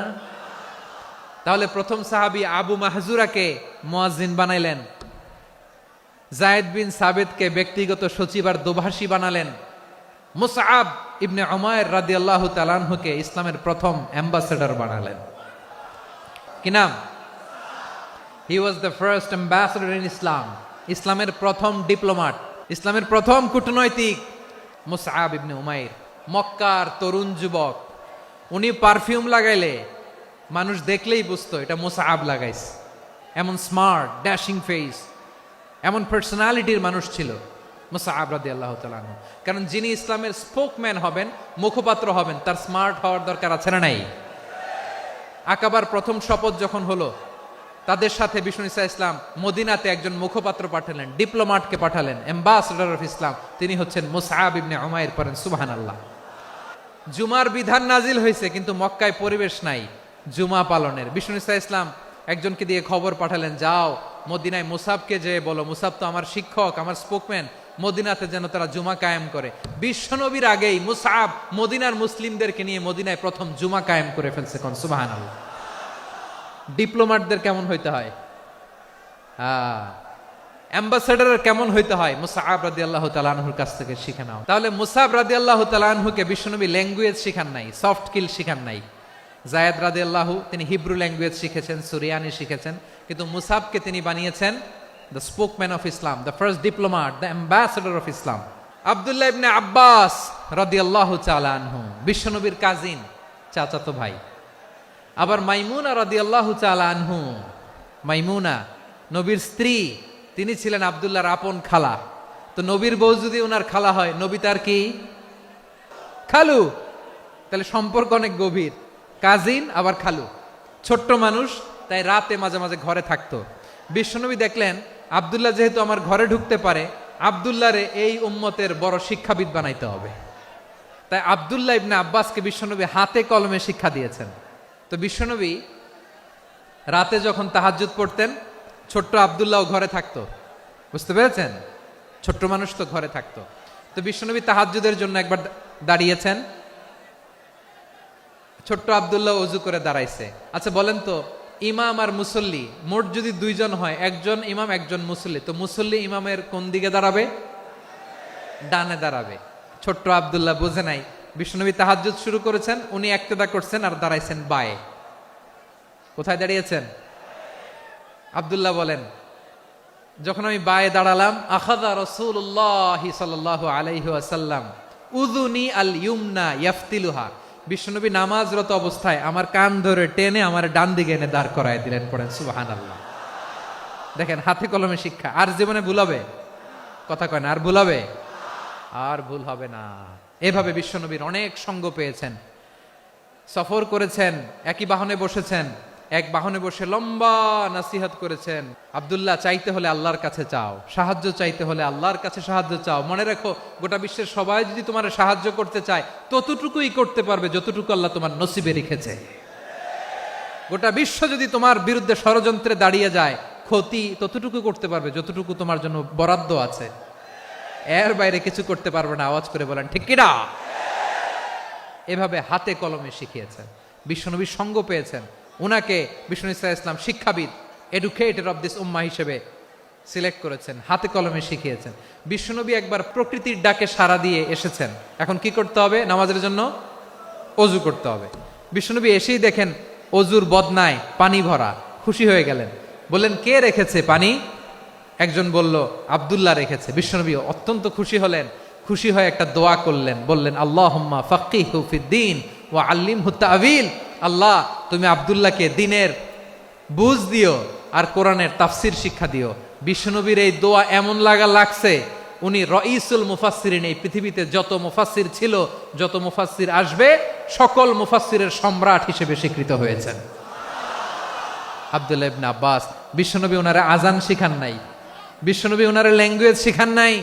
তাহলে প্রথম সাহাবী আবু মাহজুরাকে মুয়াজ্জিন বানাইলেন, যায়েদ বিন সাবেতকে ব্যক্তিগত সচিব আর দোভাষী বানালেন, মুসআব ইবনে উমাইর রাদিয়াল্লাহু তাআলা আনহুকে ইসলামের প্রথম অ্যাম্বাসেডর বানালেন। কি নাম? He was the first ambassador in Islam. ইসলামের প্রথম ডিপ্লোম্যাট, ইসলামের প্রথম কূটনৈতিক মুসআব ইবনে উমাইর, মক্কার তরুণ যুবক। উনি পারফিউম লাগাইলে মানুষ দেখলেই বুঝতো এটা মুসআব লাগাইছে। এমন স্মার্ট, ড্যাশিং ফেস, এমন পার্সোনালিটির মানুষ ছিল মুসআব রাদিয়াল্লাহু তাআলা আনহু। কারণ যিনি ইসলামের স্পোকম্যান হবেন, মুখপাত্র হবেন, তার স্মার্ট হওয়ার দরকার আছে না নাই? আকাবার প্রথম শপথ যখন হলো, তাদের সাথে বিষ্ণু ঈসা ইসলাম মদিনাতে একজন মুখপাত্র পাঠালেন, ডিপ্লোম্যাটকে পাঠালেন, অ্যাম্বাসেডর অফ ইসলাম। তিনি হচ্ছেন মুসআব ইবনে উমাইর। পড়েন সুবহানাল্লাহ। জুমার বিধান নাজিল হয়েছে, কিন্তু মক্কায় পরিবেশ নাই জুমা পালনের। বিষ্ণু ঈসা ইসলাম একজনকে দিয়ে খবর পাঠালেন, যাও মদিনায় মুসাবকে যে বলো, মুসাব তো আমার শিক্ষক, আমার স্পোকম্যান, মদিনাতে যেন তারা জুমা কায়েম করে। বিশ্বনবীর আগেই মুসআব মদিনার মুসলিমদেরকে নিয়ে মদিনায় প্রথম জুমা কায়েম করে ফেলছে। কোন সুবহানাল্লাহ। ডিপ্লোম্যাটদের কেমন হইতে হয়, অ্যাম্বাসেডারের কেমন হইতে হয়, মুসআব রাদিয়াল্লাহু তাআলা আনহুর কাছ থেকে শিখে নাও। তাহলে মুসআব রাদিয়াল্লাহু তাআলা আনহুকে বিশ্বনবী ল্যাঙ্গুয়েজ শিখান নাই, সফট স্কিল শিখান নাই। যায়েদ রাদিয়াল্লাহু তিনি হিব্রু ল্যাঙ্গুয়েজ শিখেছেন, সুরিয়ানি শিখেছেন, কিন্তু মুসআবকে তিনি বানিয়েছেন the spokesman of Islam, the first diplomat, the ambassador of Islam. আব্দুল্লাহ ইবনে আব্বাস রাদিয়াল্লাহু তাআলা আনহু বিশ্বনবীর কাজিন, চাচাতো ভাই। আবার মাইমুনা রাদিয়াল্লাহু তাআলা আনহু, মাইমুনা নবীর স্ত্রী, তিনি ছিলেন আব্দুল্লাহর আপন খালা। তো নবীর বউ যদি ওনার খালা হয়, নবী তার কি খালু। তাহলে সম্পর্ক অনেক গভীর, কাজিন আবার খালু। ছোট্ট মানুষ, তাই রাতে মাঝে মাঝে ঘরে থাকতো। বিশ্বনবী দেখলেন আব্দুল্লাহ যেহেতু আমার ঘরে ঢুকতে পারে, আব্দুল্লাহরে এই উম্মতের বড় শিক্ষাবিদ বানাইতে হবে। তাই আব্দুল্লাহ ইবনে আব্বাসকে বিশ্বনবী হাতে কলমে শিক্ষা দিয়েছেন। তো বিশ্বনবী রাতে যখন তাহাজ্জুদ পড়তেন, ছোট্ট আব্দুল্লাহ ঘরে থাকতো। বুঝতে পেরেছেন? ছোট্ট মানুষ তো ঘরে থাকতো। তো বিশ্বনবী তাহাজ্জুদের জন্য একবার দাঁড়িয়েছেন, ছোট্ট আব্দুল্লাহ ওযু করে দাঁড়াইছে। আচ্ছা বলেন তো, ইমাম আর মুসল্লি মোট যদি দুইজন হয়, একজন ইমাম একজন মুসল্লি, তো মুসল্লি ইমামের কোন দিকে দাঁড়াবে? ডানে দাঁড়াবে। ছোট্ট আব্দুল্লাহ বুঝে নাই, বিশ্বনবী তাহাজ্জুদ শুরু করেছেন, উনি একতেদা করছেন আর দাঁড়াইছেন বায়ে। কোথায় দাঁড়িয়েছেন? আব্দুল্লাহ বলেন, যখন আমি বায়ে দাঁড়ালাম, আখাযা রাসূলুল্লাহ সাল্লাল্লাহু আলাইহি ওয়াসাল্লাম উযুনি আল ইউমনা ইয়াফতিলুহা, বিশ্বনবী নামাজরত অবস্থায় আমার কান ধরে টেনে আমার ডান দিকে এনে দাঁড় করায় দিলেন। পড়েন সুবহানাল্লাহ। দেখেন, হাতে কলমে শিক্ষা। আর জীবনে ভুল হবে? কথা কয় না, আর ভুল হবে? আর ভুল হবে না। এভাবে বিশ্বনবীর অনেক সঙ্গ পেয়েছেন, সফর করেছেন, একই বাহনে বসেছেন, এক বাহনে বসে লম্বা নাসিহত করেছেন। আব্দুল্লাহ, চাইতে হলে আল্লাহর কাছে চাও, সাহায্য চাইতে হলে আল্লাহর কাছে সাহায্য চাও। মনে রাখো, গোটা বিশ্বের সবাই যদি তোমার সাহায্য করতে চায়, ততটুকুই করতে পারবে যতটুকু আল্লাহ তোমার নসিবে রেখেছে। গোটা বিশ্ব যদি তোমার বিরুদ্ধে ষড়যন্ত্রে দাঁড়িয়ে যায়, ক্ষতি ততটুকু করতে পারবে যতটুকু তোমার জন্য বরাদ্দ আছে। এর বাইরে কিছু করতে পারবে না। আওয়াজ করে বলেন ঠিক কিনা? এভাবে হাতে কলমে শিখিয়েছেন, বিশ্বনবীর সঙ্গ পেয়েছেন। উনাকে বিষ্ণু ইসলাম শিক্ষাবিদ, এডুকেটর অফ দিস উম্মাহ হিসেবে সিলেক্ট করেছেন, হাতে কলমে শিখিয়েছেন। বিশ্বনবী একবার প্রকৃতির ডাকে সাড়া দিয়ে এসেছেন। এখন কি করতে হবে? নামাজের জন্য অজু করতে হবে। বিশ্বনবী এসেই দেখেন অজুর বদনায় পানি ভরা, খুশি হয়ে গেলেন। বললেন, কে রেখেছে পানি? একজন বলল, আব্দুল্লাহ রেখেছে। বিশ্বনবী অত্যন্ত খুশি হলেন। খুশি হয়ে একটা দোয়া করলেন, বললেন, আল্লাহুম্মা ফাক্কিহু ফিদ্দীন ওয়া আল্লিমহু তা'ওয়ীল। আল্লাহ, তুমি আব্দুল্লাহকে দ্বীনের বুঝ দিও আর কোরআনের তাফসীর শিক্ষা দিও। বিশ্বনবীর এই দোয়া এমন লাগছে, উনি রাইসুল মুফাসসিরিন, এই পৃথিবীতে যত মুফাসসির ছিল, যত মুফাসসির আসবে, সকল মুফাসসিরের সম্রাট হিসেবে স্বীকৃত হয়েছেন। আব্দুল্লাহ ইবনে আব্বাস, বিশ্বনবী ওনারে আজান শিখান নাই, বিশ্বনবী ওনারে ল্যাঙ্গুয়েজ শিখান নাই,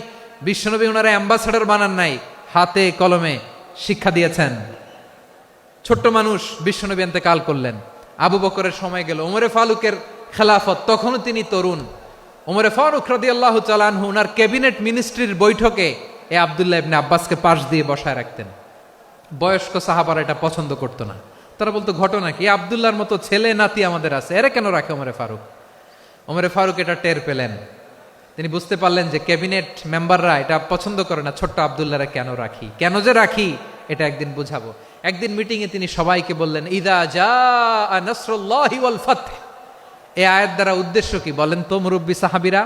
বিশ্বনবী ওনারে অ্যাম্বাসাডর বানান নাই, হাতে কলমে শিক্ষা দিয়েছেন। ছোট্ট মানুষ, বিশ্বনবী ইন্তেকাল করলেন। আবু বকরের সময় গেল, ওমরে ফারুকের খেলাফত, তখনও তিনি তরুণ। ওমরে ফারুক রাদিয়াল্লাহু তাআলা আনহু ওনার ক্যাবিনেট মিনিস্ট্রির বৈঠকে এ আব্দুল্লাহ ইবনে আব্বাসকে পাশ দিয়ে বসায় রাখতেন। বয়স্ক সাহাবারা এটা পছন্দ করতো না। তারা বলতো, ঘটনা কি? আব্দুল্লাহর মতো ছেলে নাতি আমাদের আছে, এরা কেন রাখে ওমরে ফারুক? ওমরে ফারুক এটা টের পেলেন। তিনি বুঝতে পারলেন যে ক্যাবিনেট মেম্বাররা এটা পছন্দ করে না, ছোট্ট আব্দুল্লাহরা কেন রাখি, কেন যে রাখি, এটা একদিন বুঝাবো। একদিন মিটিংয়ে তিনি সবাইকে বললেন, ইদা জাআ নাসরুল্লাহি ওয়াল ফাতহ। এই আয়াত দ্বারা উদ্দেশ্য কি বলেন তো মুরব্বী সাহাবীরা?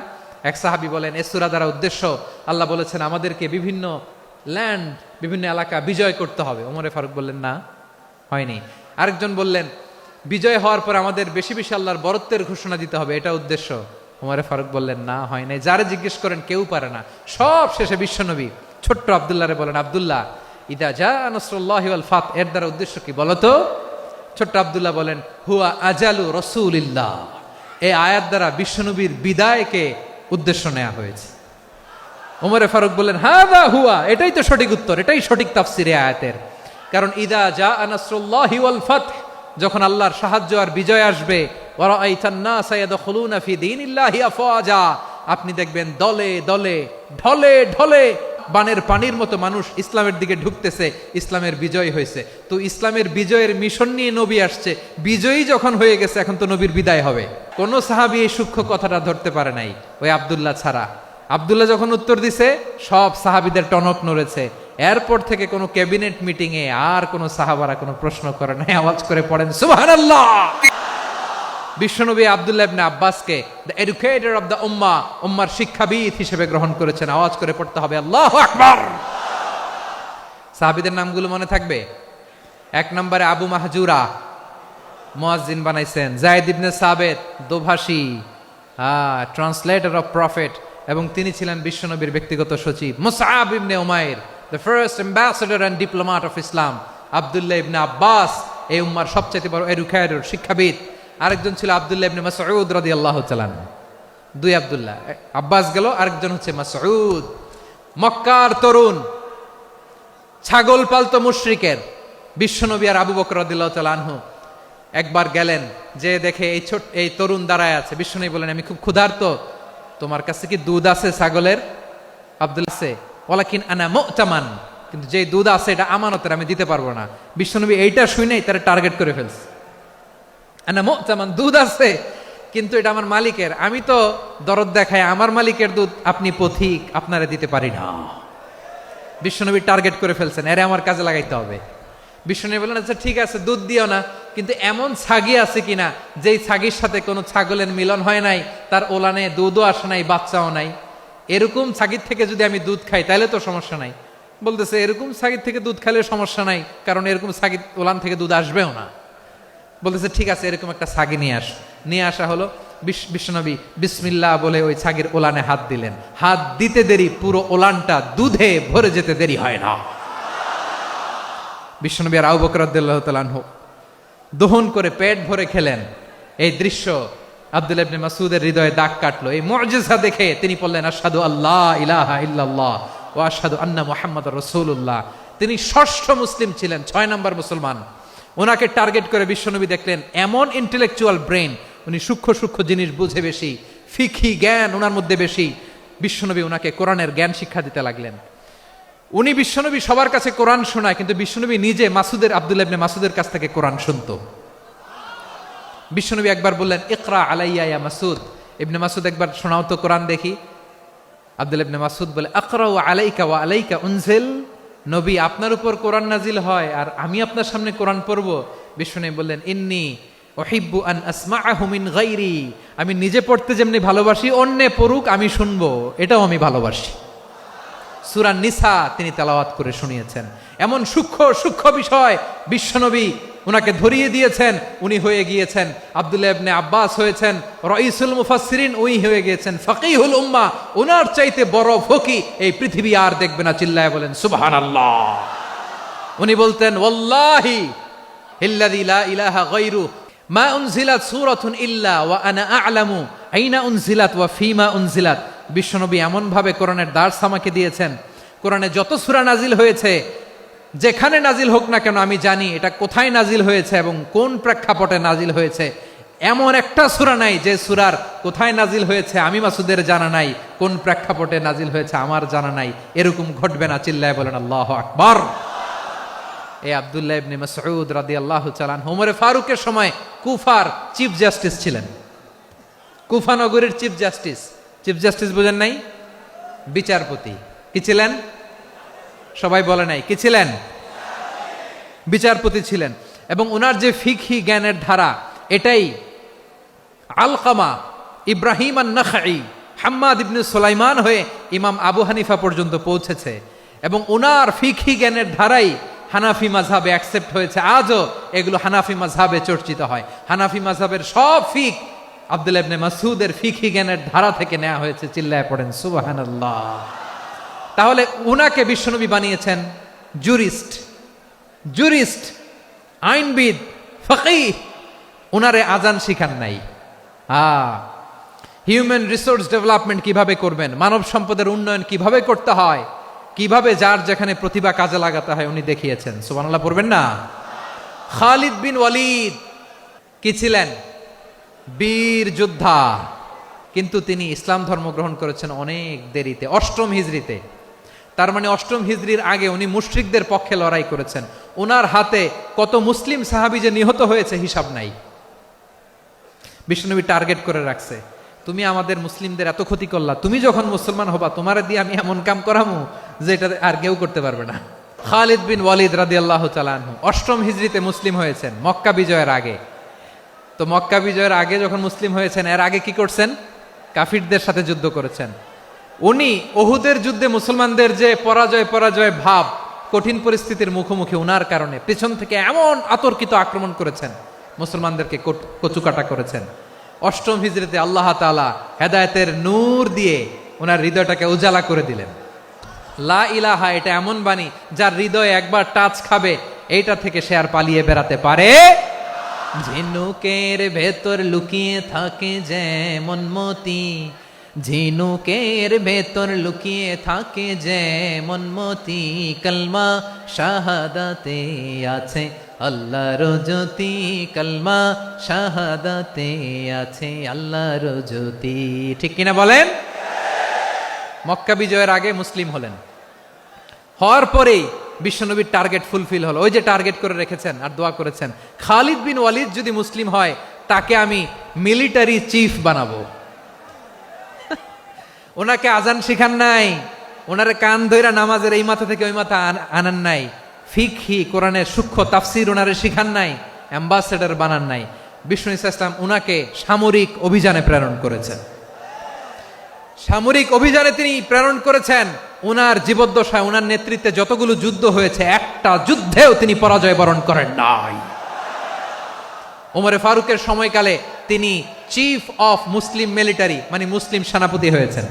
এক সাহাবী বলেন, এই সূরা দ্বারা উদ্দেশ্য, আল্লাহ বলেছেন আমাদেরকে বিভিন্ন ল্যান্ড, বিভিন্ন এলাকা বিজয় করতে হবে। ওমরে ফারুক বললেন, না, হয়নি। আরেকজন বললেন, বিজয় হওয়ার পর আমাদের বেশি বেশি আল্লাহর বরত্বের ঘোষণা দিতে হবে, এটা উদ্দেশ্য। ওমরে ফারুক বললেন, না, হয় নাই। যারে জিজ্ঞেস করেন কেউ পারে না। সব শেষে বিশ্বনবী ছোট্ট আব্দুল্লাহরে বলেন, আব্দুল্লাহ, ইদা জাআ নাসরুল্লাহি ওয়াল ফাতহ, এর দ্বারা উদ্দেশ্য কি বলো তো? ছোট্ট আব্দুল্লাহ বলেন, হুয়া আজালু রাসূলিল্লাহ। এই আয়াত দ্বারা বিশ্বনবীর বিদায়কে উদ্দেশ্য নেওয়া হয়েছে। ওমরে ফারুক বললেন, হাযা হুয়া, এটাই তো সঠিক উত্তর, এটাই সঠিক তাফসীর এই আয়াতের। কারণ ইদা জাআ নাসরুল্লাহি ওয়াল ফাতহ, যখন আল্লাহর সাহায্য আর বিজয় আসবে, ওয়া রাআইতান নাসা ইয়াদখুলুনা ফি দীনিল্লাহি আফওয়াজা, আপনি দেখবেন দলে দলে, ঢলে ঢলে, বানের পানির মতো মানুষ ইসলামের দিকে ঢুকতেছে। ইসলামের বিজয় হয়েছে। তো ইসলামের বিজয়ের মিশন নিয়ে নবী আসছে, বিজয়ী যখন হয়ে গেছে, এখন তো নবীর বিদায় হবে। কোন সাহাবী এই সূক্ষ্ম কথাটা ধরতে পারে নাই, ওই আব্দুল্লাহ ছাড়া। আব্দুল্লাহ যখন উত্তর দিছে, সব সাহাবীদের টনক নড়েছে। এরপর থেকে কোনো ক্যাবিনেট মিটিং এ আর কোনো সাহাবারা কোনো প্রশ্ন করে নাই। আওয়াজ করে পড়েন সুবহানাল্লাহ। বিশ্বনবী আব্দুল্লাহ ইবনে আব্বাসকে দ্য এডুকেটর অফ দ্য উম্মাহ, উম্মার শিক্ষাবিদ হিসেবে গ্রহণ করেছেন। আওয়াজ করে পড়তে হবে আল্লাহু আকবার। সাহাবীদের নামগুলো মনে থাকবে? এক নম্বরে আবু মাহজুরা, মুয়াজ্জিন বানাইছেন। যায়েদ ইবনে সাবিত, দোভাষী, ট্রান্সলেটর অফ প্রফেট, এবং তিনি ছিলেন বিশ্বনবীর ব্যক্তিগত সচিব। মুসআব ইবনে উমাইর, the first ambassador and diplomat of Islam. আব্দুল্লাহ ইবনে আব্বাস, এই উম্মার সবচেয়ে বড় এডুকেটর, শিক্ষাবিদ। আরেকজন ছিল আব্দুল্লাহ ইবনে মাসউদ রাদিয়াল্লাহু তাআলা আনহু। দুই আব্দুল্লাহ, আব্বাস গেল, আরেকজন হচ্ছে মাসউদ। মক্কার তরুণ, ছাগল পালতো মুশরিকের। বিশ্বনবী আর আবু বকর রাদিয়াল্লাহু তাআলা আনহু একবার গেলেন, যে দেখে এই তরুণ দাঁড়ায় আছে। বিশ্বনবী বলেন, আমি খুব ক্ষুধার্ত, তোমার কাছে কি দুধ আছে ছাগলের? আব্দুল্লাহ আছে, ওয়ালাকিন আনা মু'তামান, কিন্তু যে দুধ আছে এটা আমানতের, আমি দিতে পারবো না। বিশ্বনবী এইটা শুনেই তারা টার্গেট করে ফেলছে। আনা মু'তামান, দুধ আছে কিন্তু এটা আমার মালিকের, আমি তো দরদ দেখাই, আমার মালিকের দুধ আপনি পথিক, আপনারে দিতে পারি না। বিশ্বনবী টার্গেট করে ফেলছেন, এরে আমার কাজে লাগাইতে হবে। বিশ্বনবী বললেন, আচ্ছা ঠিক আছে, দুধ দিও না, কিন্তু এমন ছাগি আছে কিনা যেই ছাগির সাথে কোনো ছাগলের মিলন হয় নাই, তার ওলানে দুধও আসে নাই, বাচ্চাও নাই, এরকম ছাগির থেকে যদি আমি দুধ খাই তাহলে তো সমস্যা নাই। বলতেছে এরকম ছাগির থেকে দুধ খাইলে সমস্যা নাই, কারণ এরকম ছাগির ওলান থেকে দুধ আসবেও না। বলতেছে ঠিক আছে, এরকম একটা ছাগি নিয়ে আসা হলো। বিশ্বনবী বিসমিল্লাহ বলে ওই ছাগির ওলানে হাত দিলেন। হাত দিতে দেরি, পুরো ওলানটা দুধে ভরে যেতে দেরি হয় না। বিশ্বনবী আর আবু বকর রাদিয়াল্লাহু তাআলা আনহু দহন করে পেট ভরে খেলেন। এই দৃশ্য আব্দুল্লাহ ইবনে মাসউদের হৃদয়ে দাগ কাটলো। এই মুআজিজা দেখে তিনি বললেন, আশহাদু আল্লা ইলাহা ইল্লাল্লাহ ওয়া আশহাদু আন্না মুহাম্মাদুর রাসূলুল্লাহ। তিনি ষষ্ঠ মুসলিম ছিলেন, 6 নম্বর মুসলমান। ওনাকে টার্গেট করে বিশ্বনবী দেখলেন এমন ইন্টেলেকচুয়াল ব্রেন, উনি সূক্ষ্ম সূক্ষ্ম জিনিস বুঝে বেশি, ফিকহি জ্ঞান ওনার মধ্যে বেশি। বিশ্বনবী ওনাকে কোরআনের জ্ঞান শিক্ষা দিতে লাগলেন। উনি বিশ্বনবী সবার কাছে কোরআন শোনায়, কিন্তু বিশ্বনবী নিজে আব্দুল্লাহ ইবনে মাসউদের কাছ থেকে কোরআন শুনতো। বিশ্বনবী একবার বললেন, ইকরা আলাইয়া ইয়া মাসউদ। ইবনে মাসউদ একবার শোনাও তো কোরআন দেখি। আব্দুল্লাহ ইবনে মাসউদ বলে, আকরাউ আলাইকা ওয়া আলাইকা উনজিল। নবী, আপনার উপর কোরআন নাজিল হয় আর আমি আপনার সামনে কোরআন পড়ব। বিশ্বনবী বললেন, ইন্নী উহিব্বু আন আসমাআহু মিন গায়রি। আমি নিজে পড়তে যেমনি ভালোবাসি, অন্যে পড়ুক আমি শুনবো, এটাও আমি ভালোবাসি। সূরা নিসা তিনি তেলাওয়াত করে শুনিয়েছেন। এমন সূক্ষ্ম সূক্ষ্ম বিষয় বিশ্বনবী উনাকে ধরিয়ে দিয়েছেন। উনি হয়ে গিয়েছেন, আব্দুল্লাহ ইবনে আব্বাস হয়েছেন রাইসুল মুফাসসিরিন, উনি হয়ে গিয়েছেন ফাকিহুল উম্মাহ। ওনার চাইতে বড় ফকি এই পৃথিবী আর দেখবে না। চিল্লায় বলেন সুবহানাল্লাহ। উনি বলতেন, ওয়াল্লাহি ইল্লাযী লা ইলাহা গায়রু মা উনজিলাত সূরাতুন ইল্লা ওয়া আনা আ'লামু আইনা উনজিলাত ওয়া ফিমা উনজিলাত। বিশ্বনবী এমন ভাবে কোরআনের দার্স আমাকে দিয়েছেন, কোরআনে যত সূরা নাজিল হয়েছে, যেখানে নাজিল হোক না কেন আমি জানি এটা কোথায় নাজিল হয়েছে এবং কোন প্রেক্ষাপটে নাজিল হয়েছে। এমন একটা সূরা নাই যে সূরার কোথায় নাজিল হয়েছে আমি মাসুদের জানা নাই, কোন প্রেক্ষাপটে নাজিল হয়েছে আমার জানা নাই। এরকম ঘটবে না। চিল্লায় বলেন আল্লাহু আকবার। এই আব্দুল্লাহ ইবনে মাসউদ রাদিয়াল্লাহু তাআলা আনহু ওমর ফারুকের সময় কুফার চিফ জাস্টিস ছিলেন। কুফা নগরীর চিফ জাস্টিস। চিফ জাস্টিস বুঝেন নাই? বিচারপতি। কি ছিলেন? সবাই বলে নাই, কি ছিলেন? বিচারপতি ছিলেন। এবং ওনার যে ফিকহি জ্ঞানের ধারা, এটাই আলকামা, ইব্রাহিম আন-নাখাই, হাম্মাদ ইবনে সুলাইমান হয়ে ইমাম আবু হানিফা পর্যন্ত পৌঁছেছে। এবং ওনার ফিকহি জ্ঞানের ধারাই হানাফি মাযহাবে অ্যাকসেপ্ট হয়েছে। আজও এগুলো হানাফি মাযহাবে চর্চিত হয়। হানাফি মাযহাবের সব ফিক আব্দুল্লাহ ইবনে মাসউদের ফিকহি জ্ঞানের ধারা থেকে নেওয়া হয়েছে। চিল্লায় পড়েন সুবহানাল্লাহ। তাহলে উনাকে বিশ্বনবী বানিয়েছেন জুরিস্ট, আইনবিদ, ফকিহ। উনারে আজান শিখান নাই। হিউম্যান রিসোর্স ডেভেলপমেন্ট কিভাবে করবেন, মানব সম্পদের উন্নয়ন কিভাবে করতে হয়, কিভাবে যার যেখানে প্রতিভা কাজে লাগাতে হয় উনি দেখিয়েছেন। সুবহানাল্লাহ পড়বেন না? খালিদ বিন ওয়ালিদ কি ছিলেন? বীর যোদ্ধা। কিন্তু তিনি ইসলাম ধর্ম গ্রহণ করেছেন অনেক দেরিতে, 8ম হিজরিতে। তার মানে 8ম হিজরির আগে উনি মুশরিকদের পক্ষে লড়াই করেছেন। ওনার হাতে কত মুসলিম সাহাবী যে নিহত হয়েছে হিসাব নাই। বিশ্বনবী টার্গেট করে রাখছে, তুমি আমাদের মুসলিমদের এত ক্ষতি করলা, তুমি যখন মুসলমান হবা তোমারে দিয়ে আমি এমন কাম করামু যে এটা আর কেউ করতে পারবে না। খালিদ বিন ওয়ালিদ রাদিয়াল্লাহু তাআলা আনহু 8ম হিজরিতে মুসলিম হয়েছেন, মক্কা বিজয়ের আগে। তো মক্কা বিজয়ের আগে যখন মুসলিম হয়েছেন, এর আগে কি করছেন? কাফিরদের সাথে যুদ্ধ করেছেন। উনি উহুদের যুদ্ধে মুসলমানদের যে পরাজয় ভাব, কঠিন পরিস্থিতির মুখোমুখি উনার কারণে পেছন থেকে এমন আতর্কিত আক্রমণ করেছেন, মুসলমানদেরকে কচুকাটা করেছেন। 8ম হিজরিতে আল্লাহ তাআলা হেদায়েতের নূর দিয়ে ওনার হৃদয়টাকে উজালা করে দিলেন। লা ইলাহা এটা এমন বাণী যার হৃদয়ে একবার টাচ খাবে, এইটা থেকে সে আর পালিয়ে বেড়াতে পারে। ঝিনুকের ভেতর লুকিয়ে থাকে যেমন মতি, ঝিনুকের ভেতর লুকিয়ে থাকে যেমন মতি, কলমা শাহাদাতে আছে আল্লাহর জ্যোতি, কলমা শাহাদাতে আছে আল্লাহর জ্যোতি। ঠিক কিনা বলেন? মক্কা বিজয়ের আগে মুসলিম হলেন, হওয়ার পরেই বিশ্বনবীর টার্গেট ফুলফিল হলো। ওই যে টার্গেট করে রেখেছেন আর দোয়া করেছেন, খালিদ বিন ওয়ালিদ যদি মুসলিম হয় তাকে আমি মিলিটারি চিফ বানাবো। ওনাকে আজান শিখান নাই, ওনারে কান ধইরা নামাজের এই মাথা থেকে ওই মাথা আনান নাই, ফিকহি কোরআনের সূক্ষ্ম তাফসীর ওনারে শিখান নাই, অ্যাম্বাসেডর বানান নাই। বিষ্ণু ইসলাম উনাকে সামরিক অভিযানে প্রেরণ করেছেন। সামরিক অভিযানে তিনি প্রেরণ করেছেন। উনার জীবদ্দশায় উনার নেতৃত্বে যতগুলো যুদ্ধ হয়েছে, একটা যুদ্ধেও তিনি পরাজয় বরণ করেন নাই। ওমরে ফারুকের সময়কালে তিনি চিফ অফ মুসলিম মিলিটারি, মানে মুসলিম সেনাপতি হয়েছেন।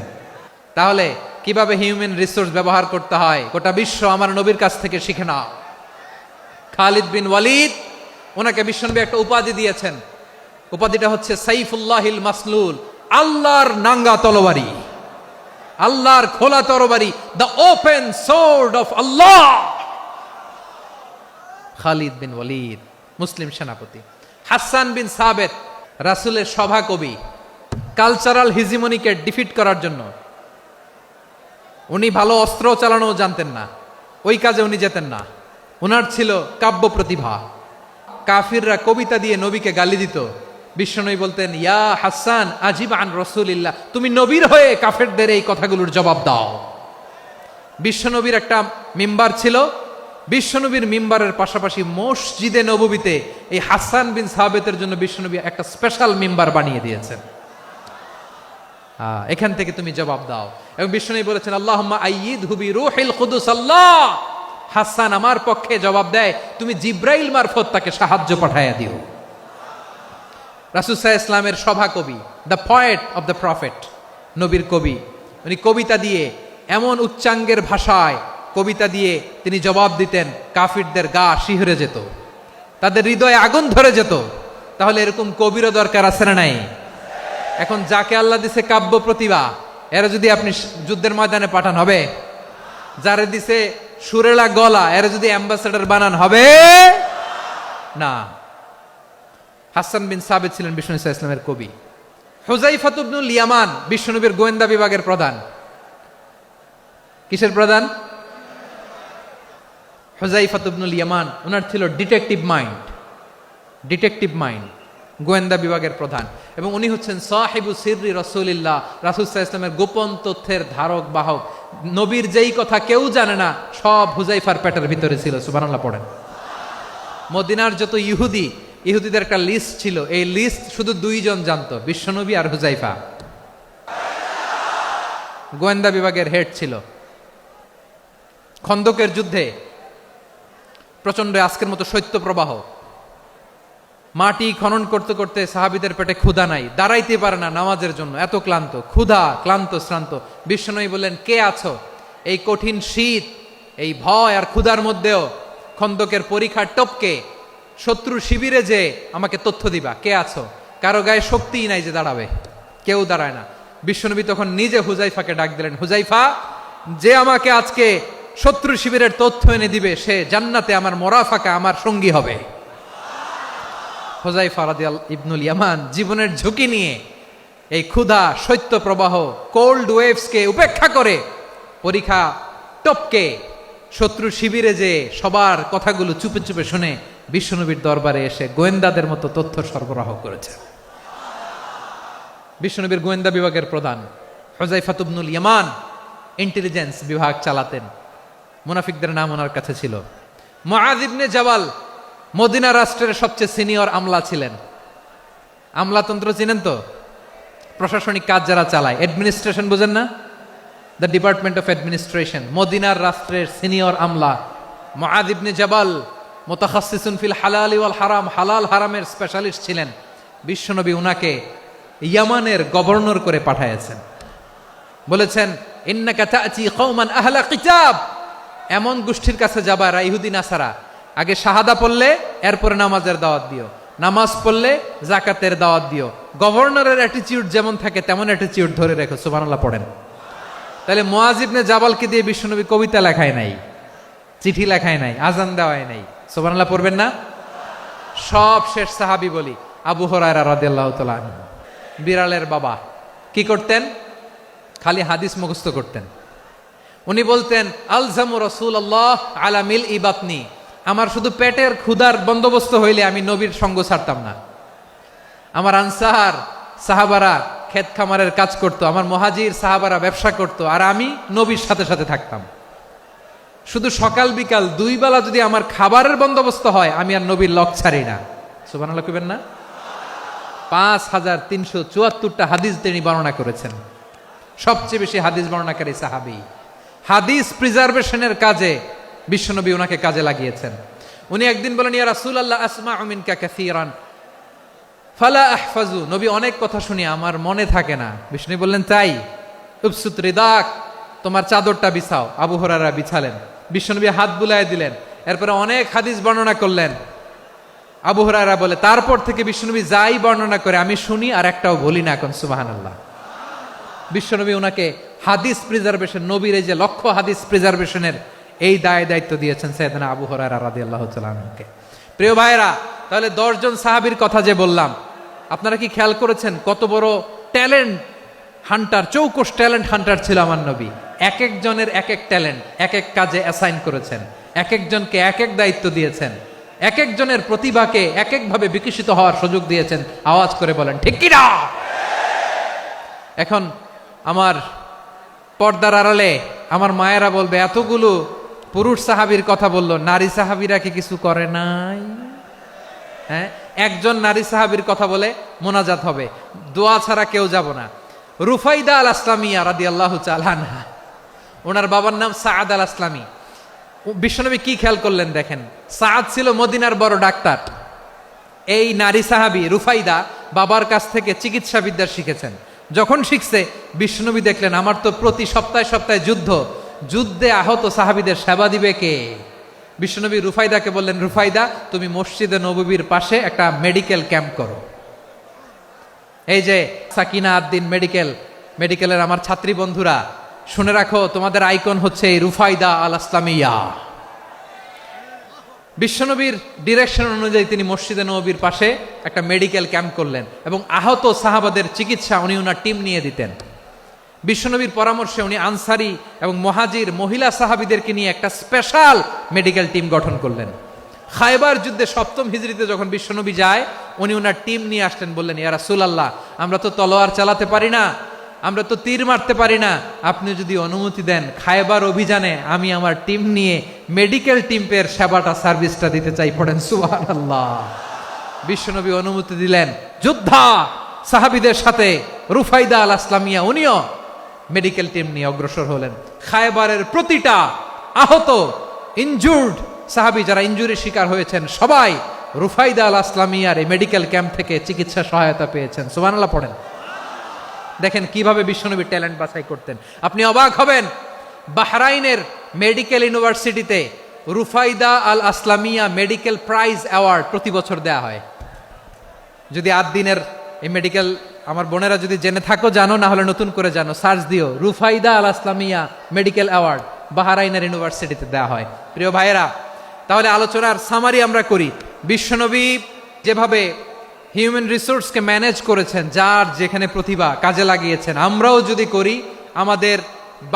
তাহলে কিভাবে হিউম্যান রিসোর্স ব্যবহার করতে হয় গোটা বিশ্ব আমার নবীর কাছ থেকে শিখে নাও। খালিদ বিন ওয়ালিদ, ওনাকে বিশ্বনবী একটা উপাধি দিয়েছেন। উপাধিটা হচ্ছে সাইফুল্লাহিল মাসলুল, আল্লাহর নাঙ্গা তরবারি, আল্লাহর খোলা তরবারি, দ্য ওপেন সোর্ড অফ আল্লাহ। খালিদ বিন ওয়ালিদ মুসলিম সেনাপতি। হাসান বিন সাবেত রাসূলের সভা কবি, কালচারাল হিজিমনিকে ডিফিট করার জন্য। উনি ভালো অস্ত্র চালানো জানতেন না, ওই কাজে উনি যেতেন না। উনার ছিল কাব্য প্রতিভা। কাফিররা কবিতা দিয়ে নবীকে গালি দিত, বিশ্বনবী বলতেন, ইয়া হাসান আজিব আন রাসূলিল্লাহ, তুমি নবীর হয়ে কাফেরদের এই কথাগুলোর জবাব দাও। বিশ্বনবীর একটা মিম্বার ছিল, বিশ্বনবীর মিম্বারের পাশাপাশি মসজিদে নববীতে এই হাসান বিন সাবেতের জন্য বিশ্বনবী একটা স্পেশাল মিম্বার বানিয়ে দিয়েছেন। এখান থেকে তুমি জবাব দাও। এবং বিশ্বনবী বলেছেন, আল্লাহুম্মা আইয়িদহু বিরূহিল কুদুস। আল্লাহ, হাসান আমার পক্ষে জবাব দেয়, তুমি জিব্রাইল মারফত তাকে সাহায্য পাঠাইয়া দিও। রাসূল সাল্লাল্লাহু আলাইহি ওয়াসাল্লামের সভা কবি, the poet of the prophet, নবীর কবি। উনি কবিতা দিয়ে, এমন উচ্চাঙ্গের ভাষায় কবিতা দিয়ে তিনি জবাব দিতেন, কাফিরদের গা শিহরে যেত, তাদের হৃদয়ে আগুন ধরে যেত। তাহলে এরকম কবিরও দরকার আছে না নাই? এখন যাকে আল্লাহ দিছে কাব্য প্রতিভা, এরা যদি আপনি যুদ্ধের ময়দানে পাঠান হবে? যারে দিছে সুরেলা গলা, এরা যদি অ্যাম্বাসেডর বানান হবে না। হাসান বিন সাবেত ছিলেন বিষ্ণু ইসলামের কবি। হুযায়ফা ইবনুল ইয়ামান বিশ্বনবীর গোয়েন্দা বিভাগের প্রধান। কিসের প্রধান? হুযায়ফা ইবনুল ইয়ামান। ওনার ছিল ডিটেকটিভ মাইন্ড, ডিটেকটিভ মাইন্ড, গোয়েন্দা বিভাগের প্রধান। এবং উনি হচ্ছেন সাহিবু সিররি রাসূলিল্লাহ, রাসূল সাল্লাল্লাহু আলাইহি ওয়াসাল্লামের গোপন তথ্যের ধারক বাহক। নবীর যেই কথা কেউ জানে না, সব হুযায়ফার পেটের ভিতরে ছিল। সুবহানাল্লাহ পড়েন। মদিনার যত ইহুদিদের একটা লিস্ট ছিল, এই লিস্ট শুধু দুইজন জানতো, বিশ্বনবী আর হুযায়ফা। গোয়েন্দা বিভাগের হেড ছিল। খন্দকের যুদ্ধে প্রচন্ড আজকের মতো শৈত্য প্রবাহ, মাটি খনন করতে করতে সাহাবীদের পেটে ক্ষুধা নাই, দাঁড়াইতে পারে না নামাজের জন্য, এত ক্লান্ত, ক্ষুধা, ক্লান্ত, শ্রান্ত। বিশ্বনবী বললেন, কে আছো? এই কঠিন শীত, এই ভয় আর ক্ষুধার মধ্যেও খন্দকের পরীক্ষার টপকে শত্রু শিবিরে যে আমাকে তথ্য দিবা, কে আছো? কারো গায়ে শক্তিই নাই যে দাঁড়াবে, কেউ দাঁড়ায় না। বিশ্বনবী তখন নিজে হুযায়ফাকে ডাক দিলেন, হুযায়ফা, যে আমাকে আজকে শত্রু শিবিরের তথ্য এনে দিবে, সে জান্নাতে আমার মোরাফাকা, আমার সঙ্গী হবে। হুযায়ফা রাদিয়াল্লাহু ইবনুল ইয়ামান জীবনের ঝুঁকি নিয়ে এই ক্ষুধা, শৈত্য প্রবাহ, কোল্ড ওয়েভসকে উপেক্ষা করে পরীক্ষা টপকে শত্রু শিবিরে যে সবার কথাগুলো চুপে চুপে শুনে বিশ্বনবীর দরবারে এসে গোয়েন্দাদের মতো তথ্য সরবরাহ করেছে। বিশ্বনবীর গোয়েন্দা বিভাগের প্রধান হুযায়ফা ইবনুল ইয়ামান ইন্টেলিজেন্স বিভাগ চালাতেন। মুনাফিকদের নাম ওনার কাছে ছিল। মুআয ইবনে জাবাল মদিনা রাষ্ট্রের সবচেয়ে সিনিয়র আমলা ছিলেন। আমলাতন্ত্র চিনেন তো? প্রশাসনিক কাজ যারা চালায়, অ্যাডমিনিস্ট্রেশন বুঝেন না? The department of administration. মদিনার রাষ্ট্রের সিনিয়র আমলা মুআয ইবনে জাবাল মুতাখাসসিসুন ফিল হালাল ওয়াল হারাম, হালাল হারামের স্পেশালিস্ট ছিলেন। বিশ্বনবী উনাকে ইয়ামানের গভর্নর করে পাঠাইছেন। বলেছেন, ইন্নাকা তা'তি কওমান আহলা কিতাব, এমন গোষ্ঠীর কাছে যাবা এরা ইহুদি নাসারা, আগে শাহাদা পড়লে এরপরে নামাজের দাওয়াত দিও, নামাজ পড়লে যাকাতের দাওয়াত দিও। গভর্নরের অ্যাটিটিউড যেমন থাকে তেমন অ্যাটিটিউড ধরে রেখো। সুবহানাল্লাহ পড়েন। তাহলে মুআয ইবনে জাবালকে দিয়ে বিশ্বনবী কবিতা লেখায় নাই, চিঠি লেখায় নাই, আজান দেওয়ায় নাই। সুবহানাল্লাহ পড়বেন না? সব শেষ সাহাবী বলি আবু হুরায়রা রাদিয়াল্লাহু তাআলা আনহু, বিড়ালের বাবা, কি করতেন? খালি হাদিস মুখস্থ করতেন। উনি বলতেন, আলজামু রাসূলুল্লাহ আলা মিল ইবাতনি, আমার শুধু পেটের ক্ষুধার বন্দোবস্ত হইলে আমি নবীর সঙ্গ ছাড়তাম না। আমার আনসার সাহাবারা ক্ষেত খামারের কাজ করত, আমার মুহাজির সাহাবারা ব্যবসা করত, আর আমি নবীর সাথে সাথে থাকতাম। শুধু সকাল বিকাল 2 বেলা যদি আমার খাবারের বন্দোবস্ত হয়, আমি আর নবীর লক ছাড়ি না। সুবহানাল্লাহ কইবেন না? 5374টা হাদিস তিনি বর্ণনা করেছেন। সবচেয়ে বেশি হাদিস বর্ণনাকারী সাহাবী। হাদিস প্রিজার্ভেশনের কাজে বিশ্বনবী ওনাকে কাজে লাগিয়েছেন। উনি একদিন বলেন, ইয়া রাসূলুল্লাহ আসমাউ মিনকা কাসীরান ফালা আহফাজু। নবী অনেক কথা শুনি, আমার মনে থাকে না। বিষ্ণু বললেন, তাই? উবসুত রিদাক, তোমার চাদরটা বিছাও। আবু হুরায়রা বিছালেন, বিশ্বনবী হাত বুলায় দিলেন, এরপরে অনেক হাদিস বর্ণনা করলেন। আবু হুরায়রা বলে, তারপর থেকে বিশ্বনবী যাই বর্ণনা করে আমি শুনি আর একটাও বলি না। এখন সুবহানাল্লাহ। বিশ্বনবী ওনাকে হাদিস প্রিজার্ভেশন, নবীর এই যে লক্ষ্য হাদিস প্রিজার্ভেশনের এই দায়িত্ব দিয়েছেন সাইয়েদনা আবু হুরায়রা রাদিয়াল্লাহু তাআলা আনহুকে। প্রিয় ভাইরা, তাহলে 10 জন সাহাবীর কথা যে বললাম, আপনারা কি খেয়াল করেছেন কত বড় ট্যালেন্ট হান্টার, চৌকস ট্যালেন্ট হান্টার ছিল আমার নবী। এক একজনের এক এক ট্যালেন্ট এক এক কাজে অ্যাসাইন করেছেন, এক একজনকে এক এক দায়িত্ব দিয়েছেন, এক একজনের প্রতিভাকে এক একভাবে বিকশিত হওয়ার সুযোগ দিয়েছেন। আওয়াজ করে বলেন ঠিক কি না? এখন আমার পর্দার আড়ালে আমার মায়েরা বলবে, এতগুলো পুরুষ সাহাবীর কথা বললো, নারী সাহাবীরা কি কিছু করে নাই? হ্যাঁ, একজন নারী সাহাবীর কথা বলে মোনাজাত হবে, দোয়া ছাড়া কেউ যাব না। রুফাইদা আল আসলামিয়া রাদিয়াল্লাহু তাআলা আনহা, ওনার বাবার নাম সাআদ আল আসলামি। বিশ্বনবী কি খেয়াল করলেন দেখেন, সাআদ ছিল মদিনার বড় ডাক্তার। এই নারী সাহাবী রুফাইদা বাবার কাছ থেকে চিকিৎসা বিদ্যা শিখেছেন। যখন শিখছে, বিশ্বনবী দেখলেন আমার তো প্রতি সপ্তাহে সপ্তাহে যুদ্ধে আহত সাহাবীদের সেবা দিবে কে? বিশ্বনবী রুফাইদাকে বললেন, রুফাইদা তুমি মসজিদে নববীর পাশে একটা মেডিকেল ক্যাম্প করো। এই যে সাকিনা আদ্দিন মেডিকেলের আমার ছাত্রী বন্ধুরা, শুনে রাখো, তোমাদের আইকন হচ্ছে এই রুফাইদা আল আসলামিয়া। বিশ্বনবীর ডিরেকশন অনুযায়ী তিনি মসজিদে নববীর পাশে একটা মেডিকেল ক্যাম্প করলেন এবং আহত সাহাবাদের চিকিৎসা উনি ওনার টিম নিয়ে দিতেন। বিশ্বনবীর পরামর্শে উনি আনসারি এবং মুহাজির মহিলা সাহাবীদেরকে নিয়ে একটা স্পেশাল মেডিকেল টিম গঠন করলেন। খায়বার যুদ্ধে 7ম হিজরিতে যখন বিশ্বনবী যায়, উনি ওনার টিম নিয়ে আসলেন, বললেন, ইয়া রাসূলুল্লাহ, আমরা তো তলোয়ার চালাতে পারি না, আমরা তো তীর মারতে পারি না, আপনি যদি অনুমতি দেন খায়বার অভিযানে আমি আমার টিম নিয়ে মেডিকেল টিমের সেবাটা সার্ভিসটা দিতে চাই। পড়েন সুবহানাল্লাহ। বিশ্বনবী অনুমতি দিলেন, যোদ্ধা সাহাবীদের সাথে রুফাইদা আল আসলামিয়া উনিও মেডিকেল টিম নিয়ে অগ্রসর হলেন। খায়বারের প্রতিটা আহত ইনজুর্ড সাহাবী যারা ইনজুরির শিকার হয়েছেন, সবাই রুফাইদা আল আসলামিয়ার এই মেডিকেল ক্যাম্প থেকে চিকিৎসা সহায়তা পেয়েছেন। সুবহানাল্লাহ পড়েন। দেখেন কিভাবে বিশ্বনবী ট্যালেন্ট বাছাই করতেন। আপনি অবাক হবেন, বাহরাইনের মেডিকেল ইউনিভার্সিটিতে রুফাইদা আল আসলামিয়া মেডিকেল প্রাইজ অ্যাওয়ার্ড প্রতি বছর দেয়া হয়। যদি 8 দিনের এই মেডিকেল, আমার বোনেরা যদি জেনে থাকো জানো, না হলে নতুন করে জানো, সার্চ দিও, রুফাইদা আল আসলামিয়া মেডিকেল অ্যাওয়ার্ড বাহরাইনের ইউনিভার্সিটিতে দেয়া হয়। প্রিয় ভাইয়েরা, তাহলে আলোচনার সামারি আমরা করি। বিশ্বনবী যেভাবে হিউম্যান রিসোর্সকে ম্যানেজ করেছেন, যার যেখানে প্রতিভা কাজে লাগিয়েছেন, আমরাও যদি করি আমাদের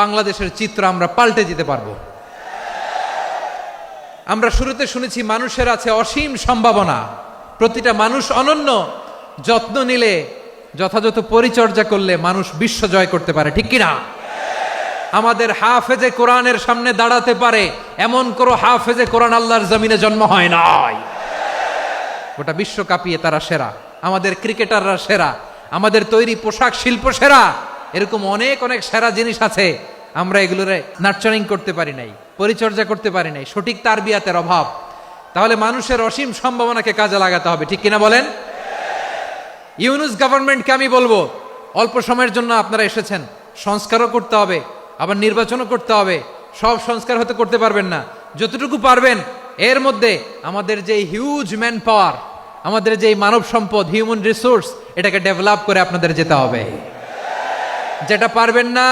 বাংলাদেশের চিত্র আমরা পাল্টে যেতে পারবো। আমরা শুরুতে শুনেছি মানুষের আছে অসীম সম্ভাবনা, প্রতিটা মানুষ অনন্য, যত্ন নিলে, যথাযথ পরিচর্যা করলে মানুষ বিশ্ব জয় করতে পারে, ঠিক কিনা? আমাদের হাফেজে কোরআনের সামনে দাঁড়াতে পারে এমন কোনো হাফেজে কোরআন আল্লাহর জমিনে জন্ম হয় নাই। গোটা বিশ্ব কাঁপিয়ে তারা সেরা, আমাদের ক্রিকেটাররা সেরা, আমাদের তৈরি পোশাক শিল্প সেরা, এরকম অনেক অনেক সেরা জিনিস আছে, আমরা এগুলোরে নার্চারিং করতে পারি নাই, পরিচর্যা করতে পারি নাই, সঠিক তারবিয়াতের অভাব। তাহলে মানুষের অসীম সম্ভাবনাকে কাজে লাগাতে হবে, ঠিক কিনা বলেন? ইউনুস গভর্নমেন্টকে আমি বলবো, অল্প সময়ের জন্য আপনারা এসেছেন, সংস্কারও করতে হবে, আবার নির্বাচনও করতে হবে। সব সংস্কার হতে করতে পারবেন না, যতটুকু পারবেন এর মধ্যে আমাদের যে হিউজ ম্যান পাওয়ার, আমাদের যে মানব সম্পদ, হিউম্যান রিসোর্স, এটাকে ডেভেলপ করে আপনাদের যেতে হবে। যেটা পারবেন না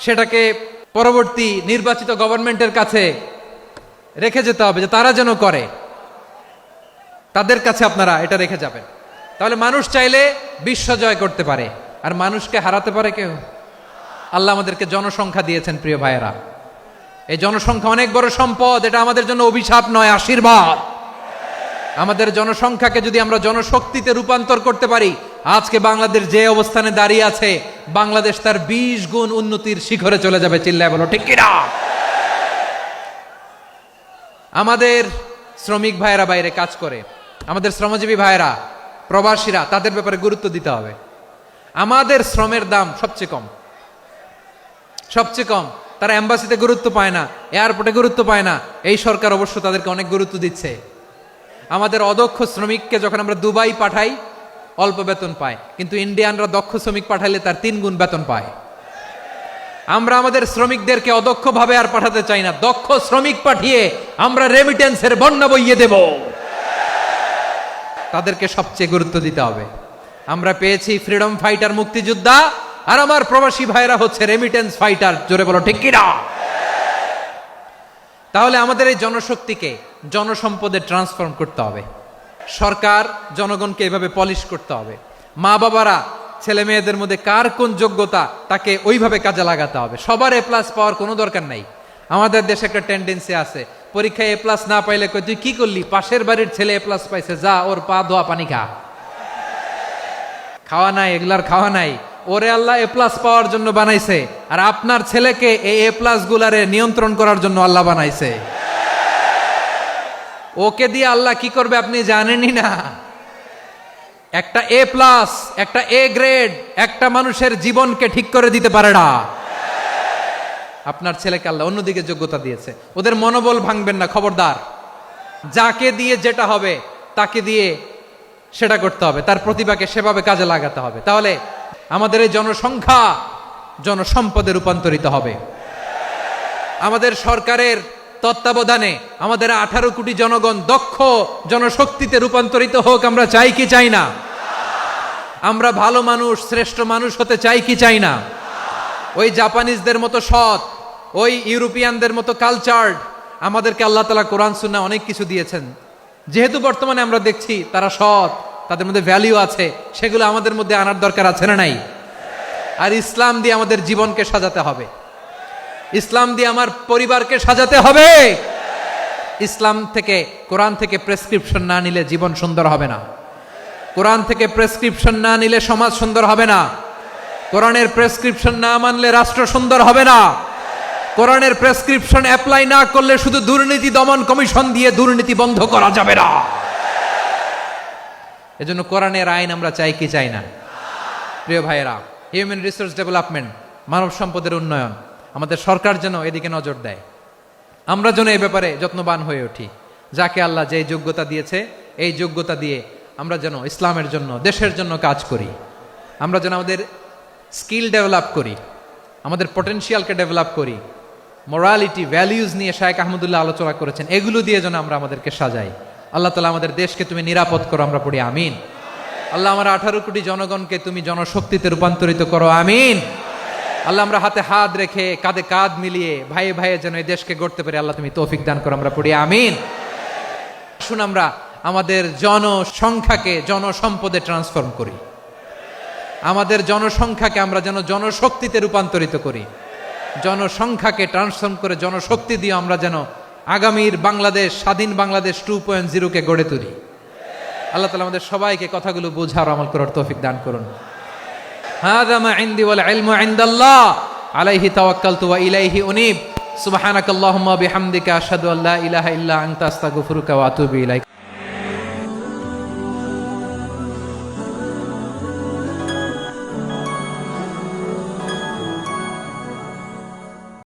সেটাকে পরবর্তী নির্বাচিত গভর্নমেন্টের কাছে রেখে যেতে হবে, যে তারা যেন করে, তাদের কাছে আপনারা এটা রেখে যাবেন। তাহলে মানুষ চাইলে বিশ্ব জয় করতে পারে, আর মানুষকে হারাতে পারে কেউ? আল্লাহ আমাদেরকে জনসংখ্যা দিয়েছেন প্রিয় ভাইয়েরা, এই জনসংখ্যা অনেক বড় সম্পদ, এটা আমাদের জন্য অভিশাপ নয়, আশীর্বাদ। আমাদের জনসংখ্যাকে যদি আমরা জনশক্তিতে রূপান্তর করতে পারি, আজকে বাংলাদেশ যে অবস্থানে দাঁড়িয়ে আছে, বাংলাদেশ তার 20 গুণ উন্নতির শিখরে চলে যাবে। চিল্লায় বলো ঠিক কিনা? আমাদের শ্রমিক ভাইয়েরা বাইরে কাজ করে, আমাদের শ্রমজীবী ভাইয়েরা, প্রবাসীরা, তাদের ব্যাপারে গুরুত্ব দিতে হবে। আমাদের শ্রমের দাম সবচেয়ে কম, সবচেয়ে কম। তারা এম্বাসিতে গুরুত্ব পায় না, এয়ারপোর্টে গুরুত্ব পায় না। এই সরকার অবশ্য তাদেরকে অনেক গুরুত্ব দিচ্ছে। আমাদের অদক্ষ শ্রমিককে যখন আমরা দুবাই পাঠাই, অল্প বেতন পায়, কিন্তু ইন্ডিয়ানরা দক্ষ শ্রমিক পাঠাইলে তার 3 গুণ বেতন পায়। আমরা আমাদের শ্রমিকদেরকে অদক্ষ ভাবে আর পাঠাতে চাই না, দক্ষ শ্রমিক পাঠিয়ে আমরা রেমিটেন্সের বন্যা বইয়ে দেব। তাদেরকে সবচেয়ে গুরুত্ব দিতে হবে। আমরা পেয়েছি ফ্রিডম ফাইটার, মুক্তিযোদ্ধা, আর আমার প্রবাসী ভাইরা হচ্ছে রেমিটেন্স ফাইটার। জোরে বলো ঠিক কিনা? তাহলে আমাদের এই জনশক্তিকে জনসম্পদে ট্রান্সফর্ম করতে হবে। সরকার জনগণকে এভাবে পলিশ করতে হবে। মা বাবারা ছেলে মেয়েদের মধ্যে কার কোন যোগ্যতা তাকে ওইভাবে কাজে লাগাতে হবে। সবার A+ পাওয়ার কোনো দরকার নাই। আমাদের দেশে একটা টেন্ডেন্সি আছে, পরীক্ষায় A+ না পাইলে কই তুই কি করলি, পাশের বাড়ির ছেলে A+ পাইছে, যা ওর পা ধোয়া পানি খা। খাওয়া নাই, এগুলার খাওয়া নাই। ওরে আল্লাহ A+ পাওয়ার জন্য বানাইছে, আর আপনার ছেলেকে এই A+ গুলারে নিয়ন্ত্রণ করার জন্য আল্লাহ বানাইছে। ওকে দিয়ে আল্লাহ কি করবে আপনি জানেনই না। একটা A+, একটা A গ্রেড একটা মানুষের জীবনকে ঠিক করে দিতে পারে না। আপনার ছেলেকে আল্লাহ অন্যদিকে যোগ্যতা দিয়েছে। ওদের মনোবল ভাঙবেন না, খবরদার। যাকে দিয়ে যেটা হবে তাকে দিয়ে সেটা করতে হবে, তার প্রতিভাকে সেভাবে কাজে লাগাতে হবে। তাহলে আমাদের এই জনসংখ্যা জনসম্পদে রূপান্তরিত হবে। আমাদের সরকারের তত্ত্বাবধানে আমাদের 18 কোটি জনগণ দক্ষ জনশক্তিতে রূপান্তরিত হোক। আমরা চাই কি চাই না? আমরা ভালো মানুষ, শ্রেষ্ঠ মানুষ হতে চাই কি চাই না? ওই জাপানিজদের মতো সৎ, ওই ইউরোপিয়ানদের মতো কালচার্ড। আমাদেরকে আল্লাহ তাআলা কোরআন সুন্নাহ অনেক কিছু দিয়েছেন। যেহেতু বর্তমানে আমরা দেখছি তারা সৎ, তাদের মধ্যে ভ্যালিউ আছে, সেগুলো আমাদের মধ্যে আনার দরকার আছে না নাই? আর ইসলাম দিয়ে আমাদের জীবনকে সাজাতে হবে। ইসলাম দিয়ে আমার পরিবারকে সাজাতে হবে। ইসলাম থেকে, কোরআন থেকে প্রেসক্রিপশন না নিলে জীবন সুন্দর হবে না। কোরআন থেকে প্রেসক্রিপশন না নিলে সমাজ সুন্দর হবে না। কোরআনের প্রেসক্রিপশন না মানলে রাষ্ট্র সুন্দর হবে না। কোরআনের প্রেসক্রিপশন অ্যাপ্লাই না করলে শুধু দুর্নীতি দমন কমিশন দিয়ে দুর্নীতি বন্ধ করা যাবে না। এজন্য কোরআনের আইন আমরা চাই কি চাই না? প্রিয় ভাইয়েরা, হিউম্যান রিসোর্স ডেভেলপমেন্ট, মানব সম্পদের উন্নয়ন, আমাদের সরকার যেন এদিকে নজর দেয়। আমরা যেন এই ব্যাপারে যত্নবান হয়ে উঠি। যাকে আল্লাহ যে যোগ্যতা দিয়েছে, এই যোগ্যতা দিয়ে আমরা যেন ইসলামের জন্য, দেশের জন্য কাজ করি। আমরা যেন আমাদের স্কিল ডেভেলপ করি, আমাদের পটেনশিয়ালকে ডেভেলপ করি। মোরালিটি, ভ্যালিউজ নিয়ে শায়েখ আহমদুল্লাহ আলোচনা করেছেন। এগুলো দিয়ে যেন আমরা আমাদেরকে সাজাই। আল্লাহ তাআলা আমাদের দেশকে তুমি নিরাপদ করো, আমরা পড়ি আমিন। আল্লাহ আমার 18 কোটি জনগণকে তুমি জনশক্তিতে রূপান্তরিত করো, আমিন। আল্লাহ আমরা হাতে হাত রেখে, কাঁধে কাঁধ মিলিয়ে ভাইয়ে ভাইয়ে যেন এই দেশকে গড়তে পারি, আল্লাহ তুমি তৌফিক দান করো, আমরা পড়ি আমিন। আসুন আমরা আমাদের জনসংখ্যাকে জনসম্পদে ট্রান্সফর্ম করি। আমাদের জনসংখ্যাকে আমরা যেন জনশক্তিতে রূপান্তরিত করি। জনসংখ্যাকে ট্রান্সফর্ম করে জনশক্তি দিয়ে আমরা যেন আগামীর বাংলাদেশ, স্বাধীন বাংলাদেশ 2.0 কে গড়ে তুলি। আল্লাহ তাআলা আমাদের সবাইকে কথাগুলো বোঝার, আমল করার তৌফিক দান করুন। হাযা মা ইনদি ওয়াল ইলমু ইনদাল্লাহ আলাইহি তাওয়াক্কালতু ওয়া ইলাইহি উনীব। সুবহানাকাল্লাহুম্মা বিহামদিকা আশহাদু আল্লা ইলাহা ইল্লা আনতা আস্তাগফিরুকা ওয়া আতুবু ইলাইক।